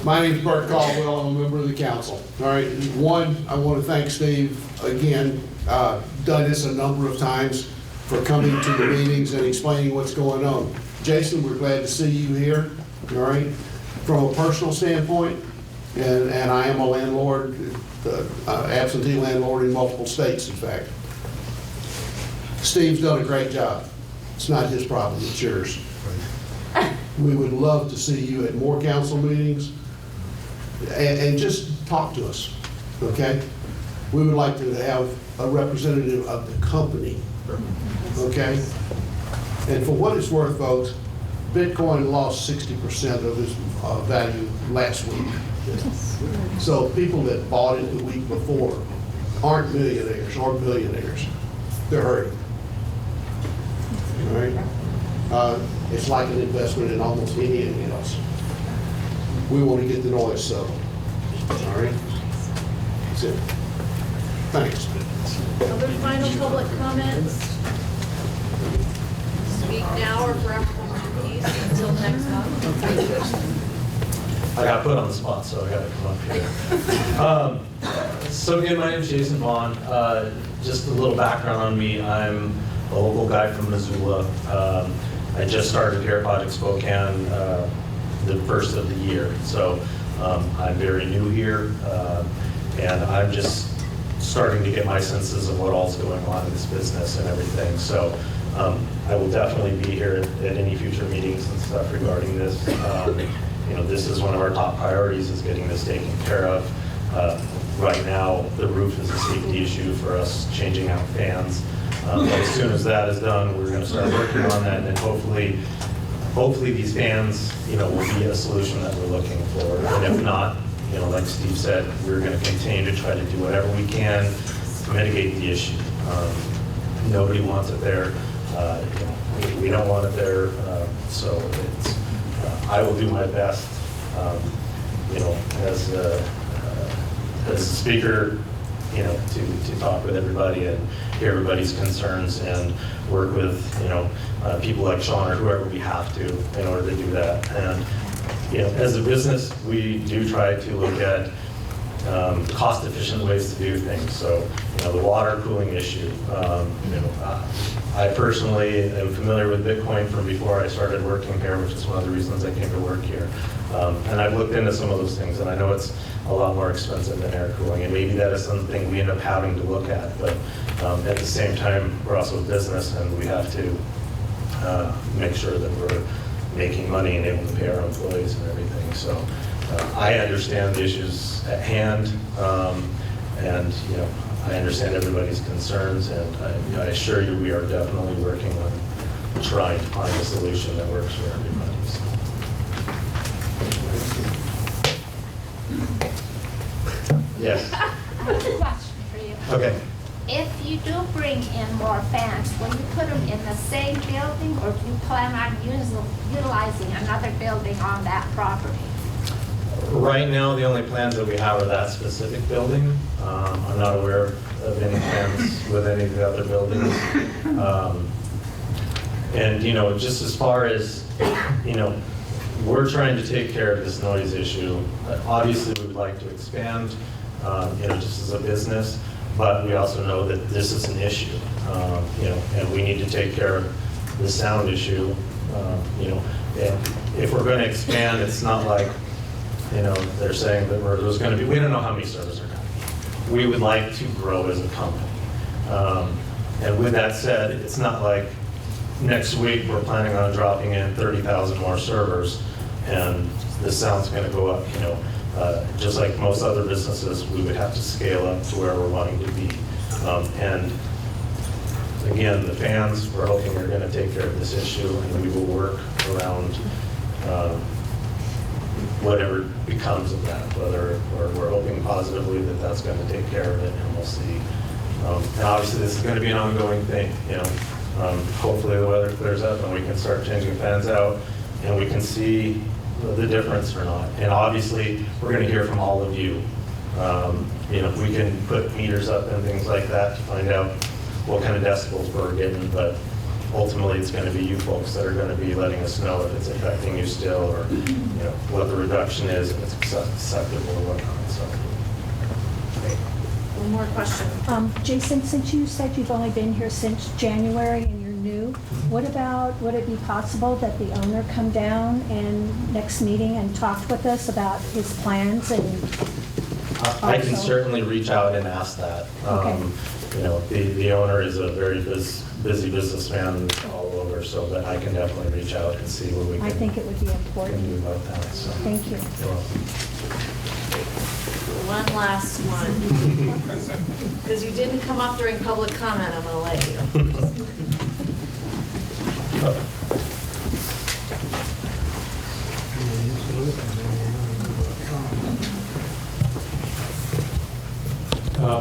My name's Bert Caldwell, I'm a member of the council. All right, one, I want to thank Steve again, done this a number of times, for coming to the meetings and explaining what's going on. Jason, we're glad to see you here, all right? From a personal standpoint, and I am a landlord, absentee landlord in multiple states, in fact. Steve's done a great job. It's not his problem, it's yours. We would love to see you at more council meetings and just talk to us, okay? We would like to have a representative of the company, okay? And for what it's worth, folks, Bitcoin lost 60% of its value last week. So people that bought it the week before aren't millionaires or billionaires. They're hurting. All right? It's like an investment in almost anything else. We want to get the noise settled. All right? That's it. Thanks. Other final public comments? Speak now or forever hold your peace until next month. I got put on the spot, so I got to come up here. So again, my name is Jason Vaughn. Just a little background on me. I'm a local guy from Missoula. I just started here at Project Spokane the first of the year. So I'm very new here, and I'm just starting to get my senses of what all's going on in this business and everything. So I will definitely be here at any future meetings and stuff regarding this. You know, this is one of our top priorities, is getting this taken care of. Right now, the roof is a safety issue for us, changing out fans. But as soon as that is done, we're going to start working on that, and then hopefully these fans, you know, will be a solution that we're looking for. And if not, you know, like Steve said, we're going to continue to try to do whatever we can to mitigate the issue. Nobody wants it there. You know, we don't want it there. So it's, I will do my best, you know, as a speaker, you know, to talk with everybody and hear everybody's concerns and work with, you know, people like Sean or whoever we have to in order to do that. And, you know, as a business, we do try to look at cost-efficient ways to do things. So, you know, the water cooling issue, you know, I personally am familiar with Bitcoin from before I started working here, which is one of the reasons I came to work here. And I've looked into some of those things, and I know it's a lot more expensive than air cooling, and maybe that is something we end up having to look at. But at the same time, we're also a business, and we have to make sure that we're making money and able to pay our employees and everything. So I understand the issues at hand, and you know, I understand everybody's concerns, and I assure you we are definitely working on trying to find a solution that works for everybody. So. Yes. I have a question for you. Okay. If you do bring in more fans, will you put them in the same building, or do you plan on utilizing another building on that property? Right now, the only plans that we have are that specific building. I'm not aware of any plans with any of the other buildings. And, you know, just as far as, you know, we're trying to take care of this noise issue. Obviously, we would like to expand, you know, just as a business, but we also know that this is an issue, you know, and we need to take care of the sound issue, you know. And if we're going to expand, it's not like, you know, they're saying that there's going to be, we don't know how many servers are going to be. We would like to grow as a company. And with that said, it's not like next week we're planning on dropping in 30,000 more servers and the sound's going to go up, you know. Just like most other businesses, we would have to scale up to where we're wanting to be. And again, the fans, we're hoping are going to take care of this issue, and we will work around whatever becomes of that, whether we're hoping positively that that's going to take care of it, and we'll see. And obviously this is going to be an ongoing thing, you know. Hopefully the weather clears up and we can start changing fans out and we can see the difference or not. And obviously we're going to hear from all of you. You know, we can put meters up and things like that to find out what kind of decibels we're getting, but ultimately it's going to be you folks that are going to be letting us know if it's affecting you still, or you know, what the reduction is, if it's acceptable or whatnot. So. One more question. Jason, since you said you've only been here since January and you're new, what about, would it be possible that the owner come down and next meeting and talk with us about his plans and I can certainly reach out and ask that. Okay. You know, the owner is a very busy businessman all over, so but I can definitely reach out and see what we can. I think it would be important. Can do about that. So. Thank you. You're welcome. One last one. Because you didn't come up during public comment, I'm going to let you.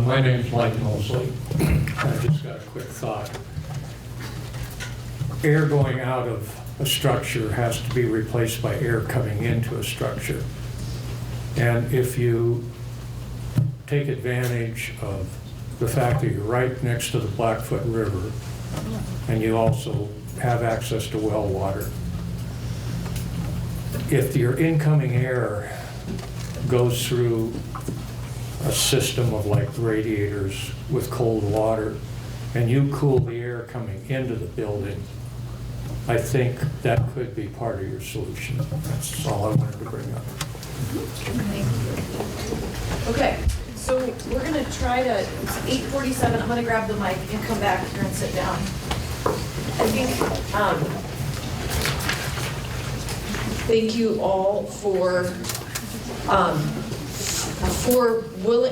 My name's Mike Mosley. I just got a quick thought. Air going out of a structure has to be replaced by air coming into a structure. And if you take advantage of the fact that you're right next to the Blackfoot River, and you also have access to well water. If your incoming air goes through a system of like radiators with cold water, and you cool the air coming into the building, I think that could be part of your solution. That's all I wanted to bring up. Okay, so we're gonna try to, it's 8:47, I'm gonna grab the mic and come back here and sit down. I think, thank you all for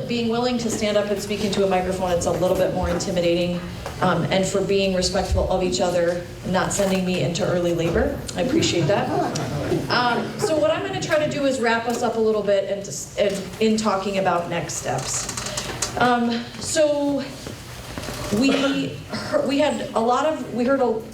being willing to stand up and speak into a microphone. It's a little bit more intimidating, and for being respectful of each other and not sending me into early labor. I appreciate that. So what I'm going to try to do is wrap us up a little bit and in talking about next steps. So we heard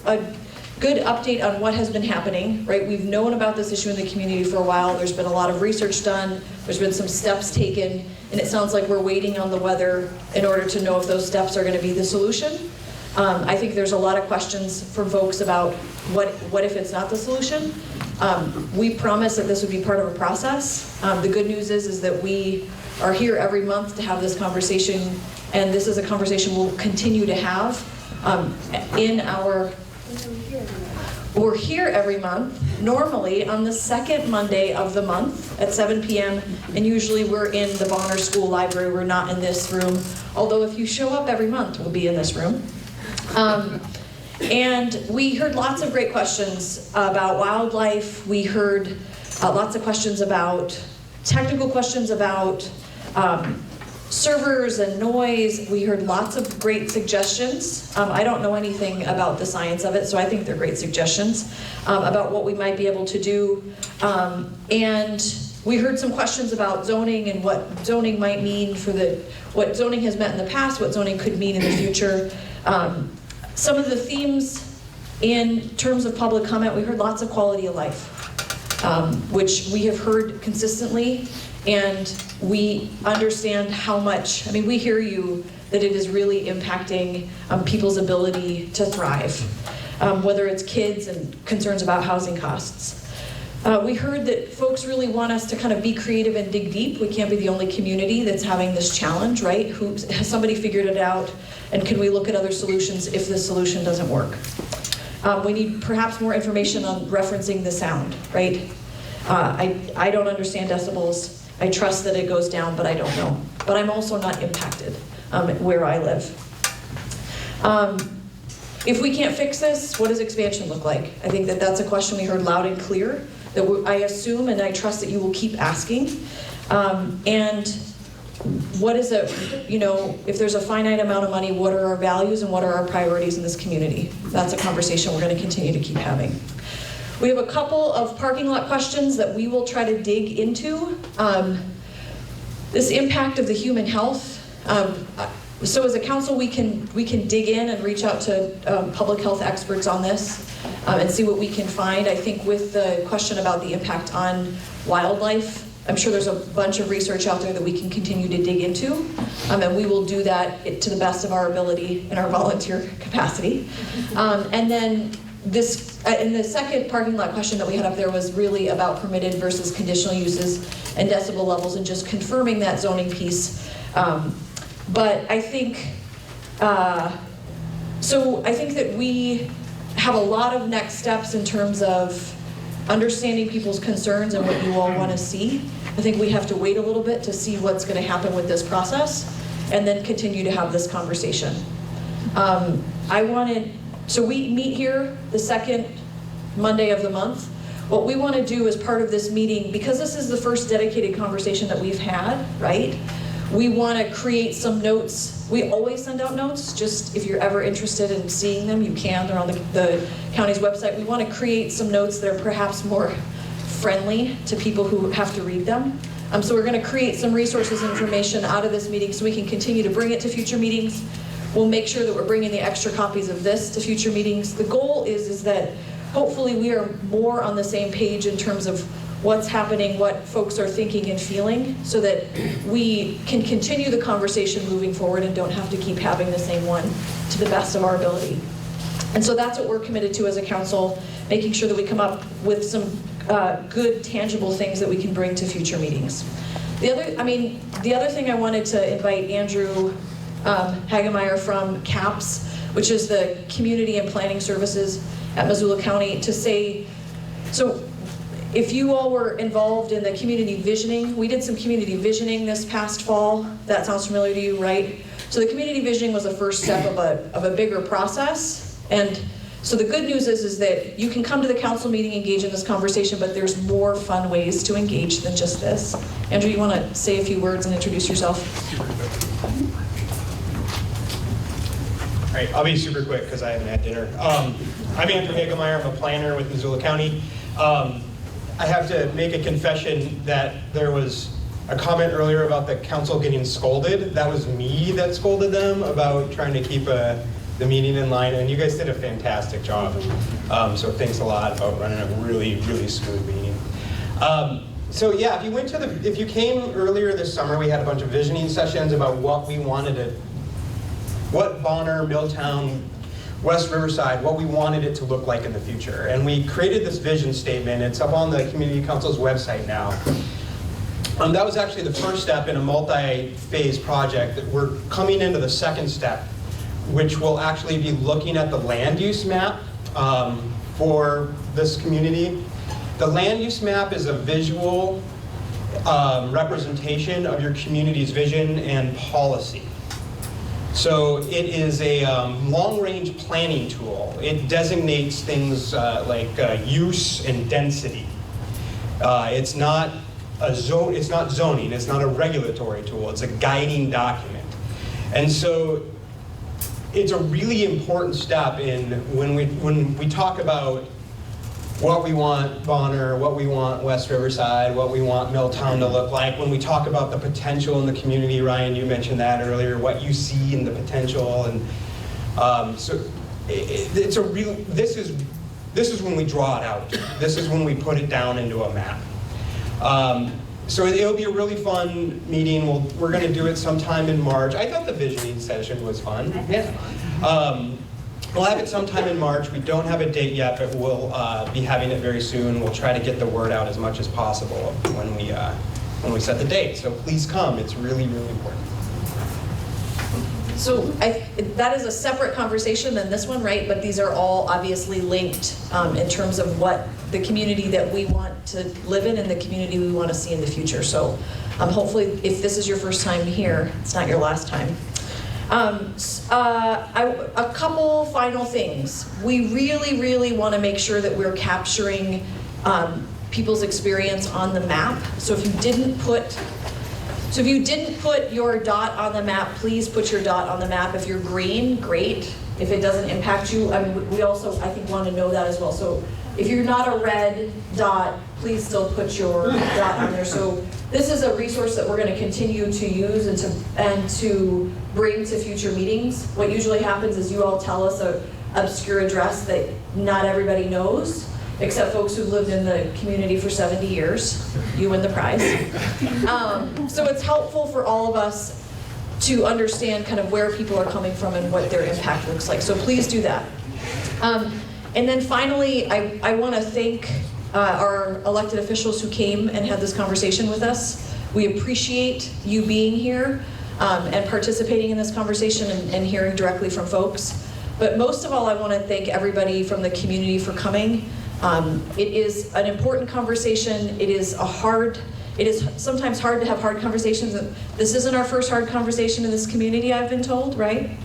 a good update on what has been happening, right? We've known about this issue in the community for a while. There's been a lot of research done. There's been some steps taken, and it sounds like we're waiting on the weather in order to know if those steps are going to be the solution. I think there's a lot of questions from folks about what if it's not the solution. We promised that this would be part of a process. The good news is that we are here every month to have this conversation, and this is a conversation we'll continue to have We're here every month, normally on the second Monday of the month at 7 p.m. and usually we're in the Bonner School Library. We're not in this room, although if you show up every month, we'll be in this room. And we heard lots of great questions about wildlife. We heard lots of questions about, technical questions about servers and noise. We heard lots of great suggestions. I don't know anything about the science of it, so I think they're great suggestions about what we might be able to do. And we heard some questions about zoning and what zoning might mean for what zoning has meant in the past, what zoning could mean in the future. Some of the themes in terms of public comment, we heard lots of quality of life, which we have heard consistently. And we understand how much, we hear you, that it is really impacting people's ability to thrive, whether it's kids and concerns about housing costs. We heard that folks really want us to kind of be creative and dig deep. We can't be the only community that's having this challenge, right? Has somebody figured it out? And can we look at other solutions if the solution doesn't work? We need perhaps more information on referencing the sound, right? I don't understand decibels. I trust that it goes down, but I don't know. But I'm also not impacted where I live. If we can't fix this, what does expansion look like? I think that that's a question we heard loud and clear, that I assume and I trust that you will keep asking. And what is if there's a finite amount of money, what are our values and what are our priorities in this community? That's a conversation we're going to continue to keep having. We have a couple of parking lot questions that we will try to dig into. This impact of the human health. So as a council, we can dig in and reach out to public health experts on this and see what we can find. I think with the question about the impact on wildlife, I'm sure there's a bunch of research out there that we can continue to dig into, and we will do that to the best of our ability in our volunteer capacity. And then and the second parking lot question that we had up there was really about permitted versus conditional uses and decibel levels and just confirming that zoning piece. But I think, so I think that we have a lot of next steps in terms of understanding people's concerns and what you all want to see. I think we have to wait a little bit to see what's going to happen with this process and then continue to have this conversation. So we meet here the second Monday of the month. What we want to do as part of this meeting, because this is the first dedicated conversation that we've had, right? We want to create some notes. We always send out notes, just if you're ever interested in seeing them, you can. They're on the county's website. We want to create some notes that are perhaps more friendly to people who have to read them. So we're going to create some resources and information out of this meeting so we can continue to bring it to future meetings. We'll make sure that we're bringing the extra copies of this to future meetings. The goal is that hopefully we are more on the same page in terms of what's happening, what folks are thinking and feeling, so that we can continue the conversation moving forward and don't have to keep having the same one to the best of our ability. And so that's what we're committed to as a council, making sure that we come up with some good, tangible things that we can bring to future meetings. The other thing I wanted to invite Andrew Hagemeyer from CAPS, which is the Community and Planning Services at Missoula County, to say, so if you all were involved in the community visioning, we did some community visioning this past fall. That sounds familiar to you, right? So the community visioning was the first step of a bigger process. And so the good news is that you can come to the council meeting, engage in this conversation, but there's more fun ways to engage than just this. Andrew, you want to say a few words and introduce yourself? All right, I'll be super quick because I haven't had dinner. I'm Andrew Hagemeyer. I'm a planner with Missoula County. I have to make a confession that there was a comment earlier about the council getting scolded. That was me that scolded them about trying to keep the meeting in line, and you guys did a fantastic job. So thanks a lot about running a really, really smooth meeting. So yeah, if you came earlier this summer, we had a bunch of visioning sessions about what Bonner, Milltown, West Riverside, what we wanted it to look like in the future. And we created this vision statement. It's up on the Community Council's website now. That was actually the first step in a multi-phase project that we're coming into the second step, which will actually be looking at the land use map for this community. The land use map is a visual representation of your community's vision and policy. So it is a long-range planning tool. It designates things like use and density. It's not zoning. It's not a regulatory tool. It's a guiding document. And so it's a really important step in when we talk about what we want Bonner, what we want West Riverside, what we want Milltown to look like. When we talk about the potential in the community, Ryan, you mentioned that earlier, what you see in the potential, and so this is when we draw it out. This is when we put it down into a map. So it'll be a really fun meeting. We're going to do it sometime in March. I thought the visioning session was fun. Yeah. We'll have it sometime in March. We don't have a date yet, but we'll be having it very soon. We'll try to get the word out as much as possible when we set the date. So please come. It's really, really important. So that is a separate conversation than this one, right? But these are all obviously linked in terms of what the community that we want to live in and the community we want to see in the future. So hopefully, if this is your first time here, it's not your last time. A couple final things. We really, really want to make sure that we're capturing people's experience on the map. So if you didn't put your dot on the map, please put your dot on the map. If you're green, great. If it doesn't impact you, we also, I think, want to know that as well. So if you're not a red dot, please still put your dot on there. So this is a resource that we're going to continue to use and to bring to future meetings. What usually happens is you all tell us an obscure address that not everybody knows, except folks who've lived in the community for 70 years. You win the prize. So it's helpful for all of us to understand kind of where people are coming from and what their impact looks like. So please do that. And then finally, I want to thank our elected officials who came and had this conversation with us. We appreciate you being here and participating in this conversation and hearing directly from folks. But most of all, I want to thank everybody from the community for coming. It is an important conversation. It is sometimes hard to have hard conversations. This isn't our first hard conversation in this community, I've been told, right?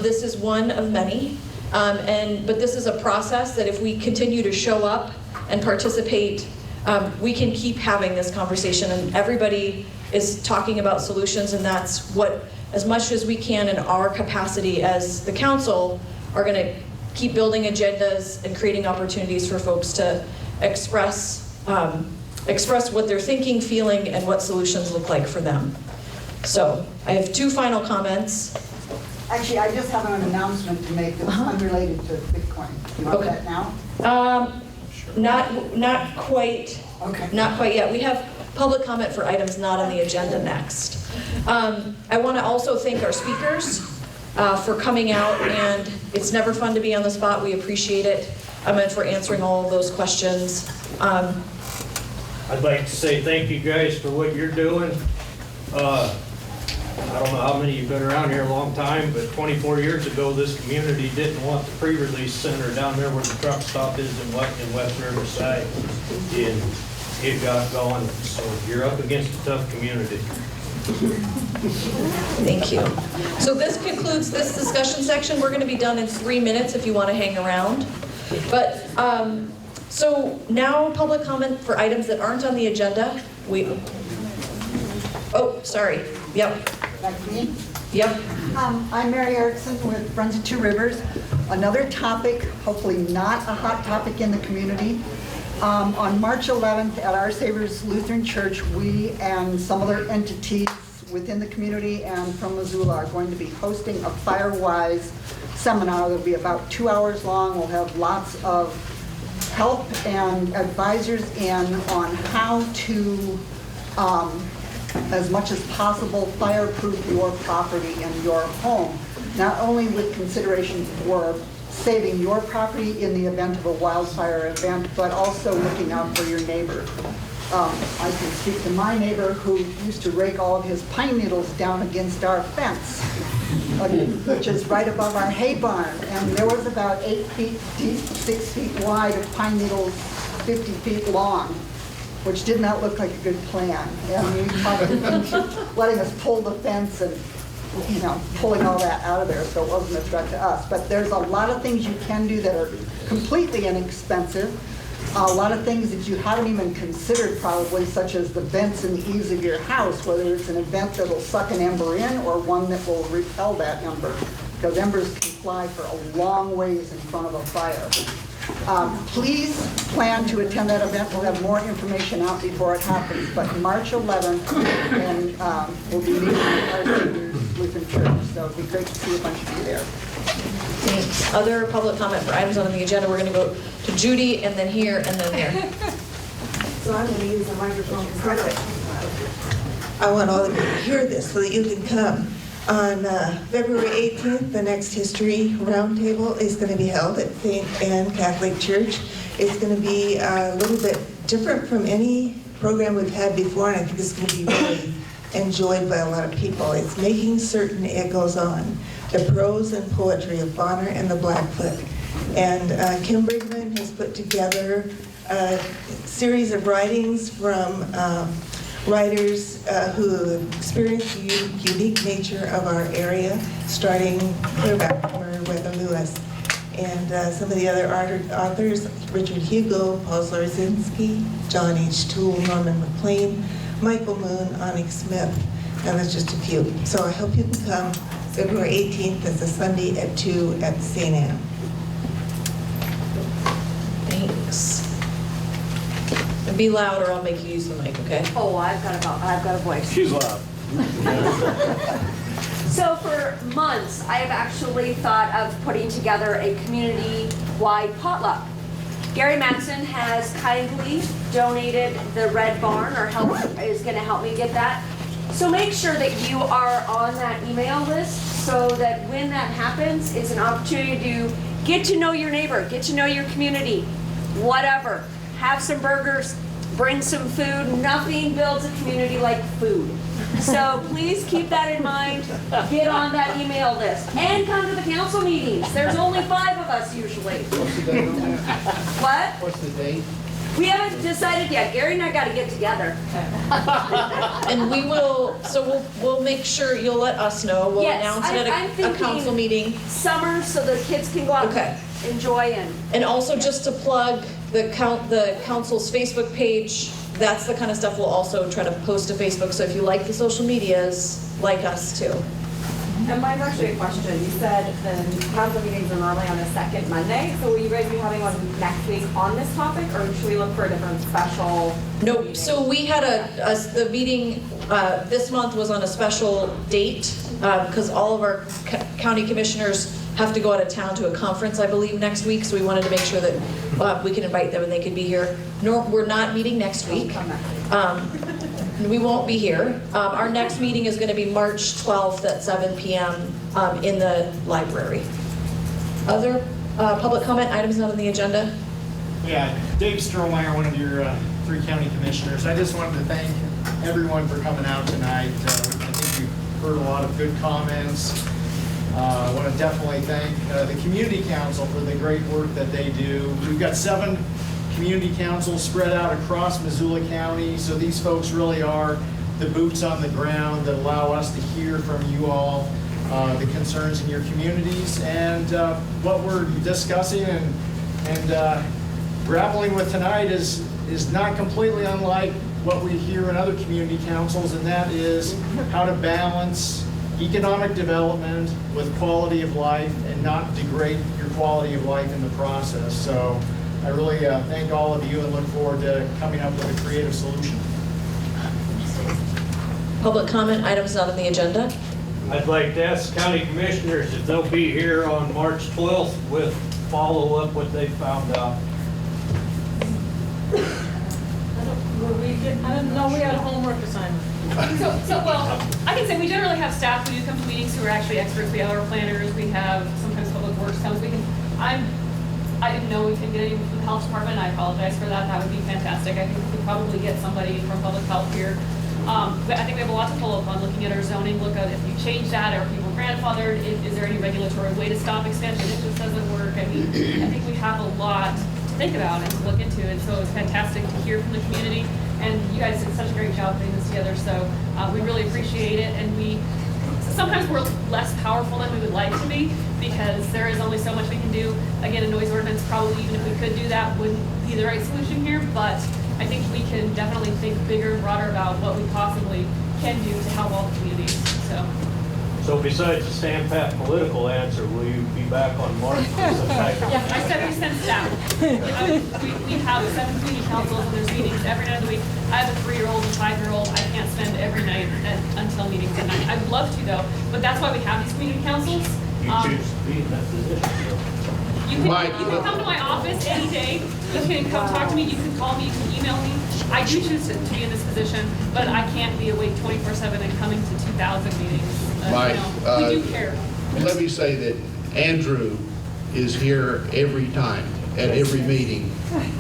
This is one of many. But this is a process that if we continue to show up and participate, we can keep having this conversation. And everybody is talking about solutions, and that's what, as much as we can in our capacity as the council, are going to keep building agendas and creating opportunities for folks to express what they're thinking, feeling, and what solutions look like for them. So I have two final comments. Actually, I just have an announcement to make that's unrelated to Bitcoin. Do you want that now? Not quite Okay. Not quite yet. We have public comment for items not on the agenda next. I want to also thank our speakers for coming out, and it's never fun to be on the spot. We appreciate it, and for answering all of those questions. I'd like to say thank you guys for what you're doing. I don't know how many of you have been around here a long time, but 24 years ago, this community didn't want the pre-release center down there where the truck stop is in West Riverside. And it got going, so you're up against a tough community. Thank you. So this concludes this discussion section. We're going to be done in 3 minutes if you want to hang around. But, so now public comment for items that aren't on the agenda. Oh, sorry. Yep. Back to me? Yep. I'm Mary Erickson with Friends of Two Rivers. Another topic, hopefully not a hot topic in the community. On March 11th at Our Savior's Lutheran Church, we and some other entities within the community and from Missoula are going to be hosting a Firewise seminar. That'll be about 2 hours long. We'll have lots of help and advisors in on how to as much as possible, fireproof your property and your home, not only with consideration for saving your property in the event of a wildfire event, but also looking out for your neighbor. I can speak to my neighbor who used to rake all of his pine needles down against our fence, which is right above our hay barn. And there was about 8 feet deep, 6 feet wide of pine needles, 50 feet long, which did not look like a good plan. And we talked into letting us pull the fence and, pulling all that out of there so it wasn't a threat to us. But there's a lot of things you can do that are completely inexpensive. A lot of things that you haven't even considered probably, such as the vents and the eaves of your house, whether it's an event that'll suck an ember in or one that will repel that ember, because embers can fly for a long ways in front of a fire. Please plan to attend that event. We'll have more information out before it happens, but March 11th, and we'll be meeting at Our Savior's Lutheran Church, so it'd be great to see a bunch of you there. Thanks. Other public comment for items on the agenda. We're going to go to Judy, and then here, and then there. So I'm going to use the microphone because I want all of you to hear this so that you can come. On February 18th, the next History Roundtable is going to be held at St. Anne Catholic Church. It's going to be a little bit different from any program we've had before, and I think it's going to be really enjoyed by a lot of people. It's making certain it goes on. The prose and poetry of Bonner and the Blackfoot. And Kim Brigman has put together a series of writings from writers who experience the unique nature of our area, starting clear back from Meriwether Lewis. And some of the other authors, Richard Hugo, Paul Zorzinski, John H. Toole, Norman McLean, Michael Moon, Onyx Smith, and that's just a few. So I hope you can come February 18th, it's a Sunday at 2 at St. Anne. Thanks. And be loud or I'll make you use the mic, okay? Oh, I've got a voice. She's loud. So for months, I have actually thought of putting together a community-wide potluck. Gary Matson has kindly donated the Red Barn, or is going to help me get that. So make sure that you are on that email list so that when that happens, it's an opportunity to get to know your neighbor, get to know your community, whatever. Have some burgers, bring some food. Nothing builds a community like food. So please keep that in mind. Get on that email list and come to the council meetings. There's only 5 of us usually. What's the date on that? What? What's the date? We haven't decided yet. Gary and I got to get together. And we will, so we'll make sure you'll let us know. We'll announce it at a council meeting. Summer so the kids can go out and enjoy it. And also just to plug the council's Facebook page, that's the kind of stuff we'll also try to post to Facebook. So if you like the social medias, like us too. And mine's actually a question. You said the council meetings are normally on the second Monday, so will you guys be having one next week on this topic, or should we look for a different special? Nope. So we had the meeting this month was on a special date because all of our county commissioners have to go out of town to a conference, I believe, next week, so we wanted to make sure that we can invite them and they could be here. We're not meeting next week. We won't be here. Our next meeting is going to be March 12th at 7 p.m. In the library. Other public comment items not on the agenda? Yeah, Dave Strohmeyer, one of your 3 county commissioners. I just wanted to thank everyone for coming out tonight. I think we've heard a lot of good comments. I want to definitely thank the community council for the great work that they do. We've got 7 community councils spread out across Missoula County, so these folks really are the boots on the ground that allow us to hear from you all the concerns in your communities, and what we're discussing and grappling with tonight is not completely unlike what we hear in other community councils, and that is how to balance economic development with quality of life and not degrade your quality of life in the process. So I really thank all of you and look forward to coming up with a creative solution. Public comment items not on the agenda? I'd like to ask county commissioners if they'll be here on March 12th with follow-up what they found out. I didn't know we had a homework assignment. Well, I can say we generally have staff who do come to meetings who are actually experts. We have our planners, we have sometimes public works comes. I didn't know we could get anyone from the health department. I apologize for that. That would be fantastic. I think we could probably get somebody from public health here. But I think we have a lot to follow up on looking at our zoning. Look at if you change that, are people grandfathered? Is there any regulatory way to stop expansion if this doesn't work? I mean, I think we have a lot to think about and to look into. And so it's fantastic to hear from the community. And you guys did such a great job putting this together. So we really appreciate it. And sometimes we're less powerful than we would like to be because there is only so much we can do. Again, a noise ordinance probably, even if we could do that, wouldn't be the right solution here. But I think we can definitely think bigger and broader about what we possibly can do to help all the communities. So besides the stand-pat political answer, will you be back on March? Yeah, I said we send staff. We have 7 community councils and there's meetings every night of the week. I have a 3-year-old and 5-year-old. I can't spend every night until meetings at night. I'd love to though, but that's why we have these community councils. You choose to be in that position. You can come to my office any day. You can come talk to me. You can call me. You can email me. I do choose to be in this position, but I can't be awake 24/7 and coming to 2,000 meetings. Mike, we do care. Let me say that Andrew is here every time, at every meeting,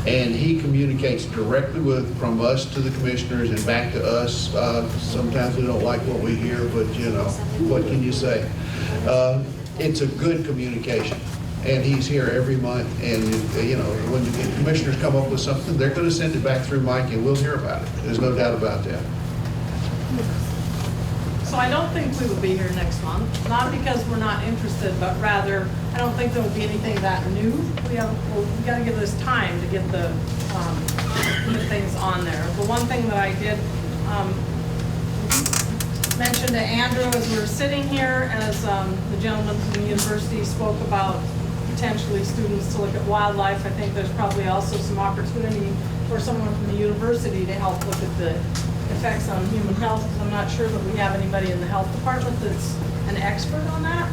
and he communicates directly from us to the commissioners and back to us. Sometimes we don't like what we hear, but you know, what can you say? It's a good communication. And he's here every month, and you know, when the commissioners come up with something, they're going to send it back through Mike, and we'll hear about it. There's no doubt about that. So I don't think we will be here next month, not because we're not interested, but rather, I don't think there will be anything that new. We got to give this time to get the things on there. The one thing that I did mention to Andrew as we were sitting here, as the gentleman from the university spoke about potentially students to look at wildlife, I think there's probably also some opportunity for someone from the university to help look at the effects on human health, because I'm not sure that we have anybody in the health department that's an expert on that.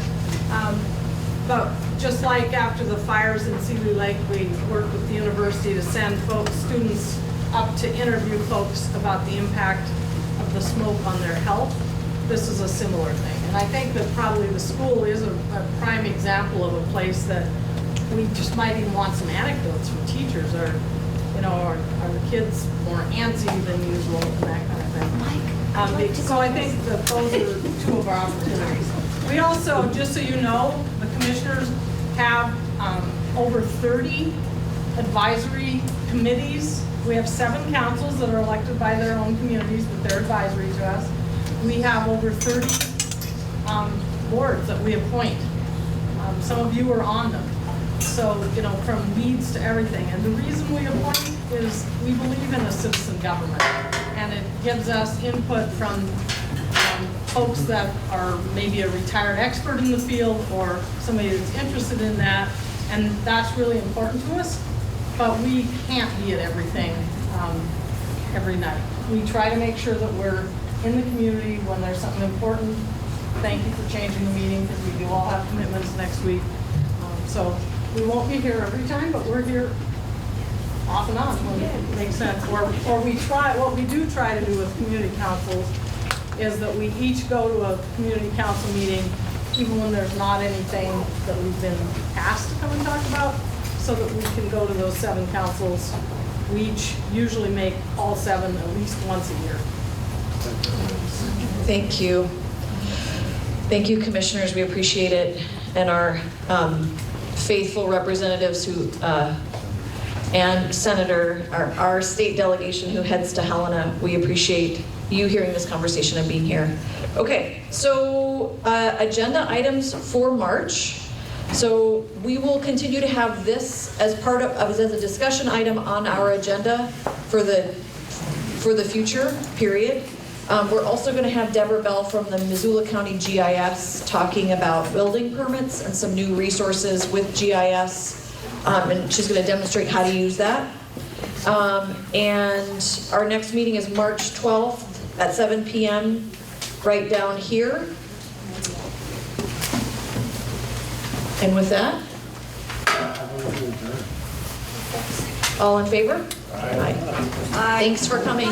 But just like after the fires in Seeley Lake, we worked with the university to send students up to interview folks about the impact of the smoke on their health. This is a similar thing. And I think that probably the school is a prime example of a place that we just might even want some anecdotes from teachers, or you know, are the kids more antsy than usual and that kind of thing. So I think that those are 2 of our opportunities. We also, just so you know, the commissioners have over 30 advisory committees. We have 7 councils that are elected by their own communities, but they're advisory to us. We have over 30 boards that we appoint. Some of you are on them. So, you know, from leads to everything. And the reason we appoint is we believe in a citizen government. And it gives us input from folks that are maybe a retired expert in the field or somebody that's interested in that. And that's really important to us. But we can't be at everything every night. We try to make sure that we're in the community when there's something important thank you for changing the meeting, because we do all have commitments next week. So we won't be here every time, but we're here off and on when it makes sense. Or we try, what we do try to do with community councils is that we each go to a community council meeting, even when there's not anything that we've been asked to come and talk about, so that we can go to those 7 councils. We each usually make all 7 at least once a year. Thank you. Thank you, commissioners. We appreciate it. And our faithful representatives who, and Senator, our state delegation who heads to Helena, we appreciate you hearing this conversation and being here. Okay, so agenda items for March. So we will continue to have this as part of, as a discussion item on our agenda for the future, period. We're also going to have Deborah Bell from the Missoula County GIS talking about building permits and some new resources with GIS. And she's going to demonstrate how to use that. And our next meeting is March 12th at 7 p.m. right down here. And with that, all in favor? Aye. Thanks for coming.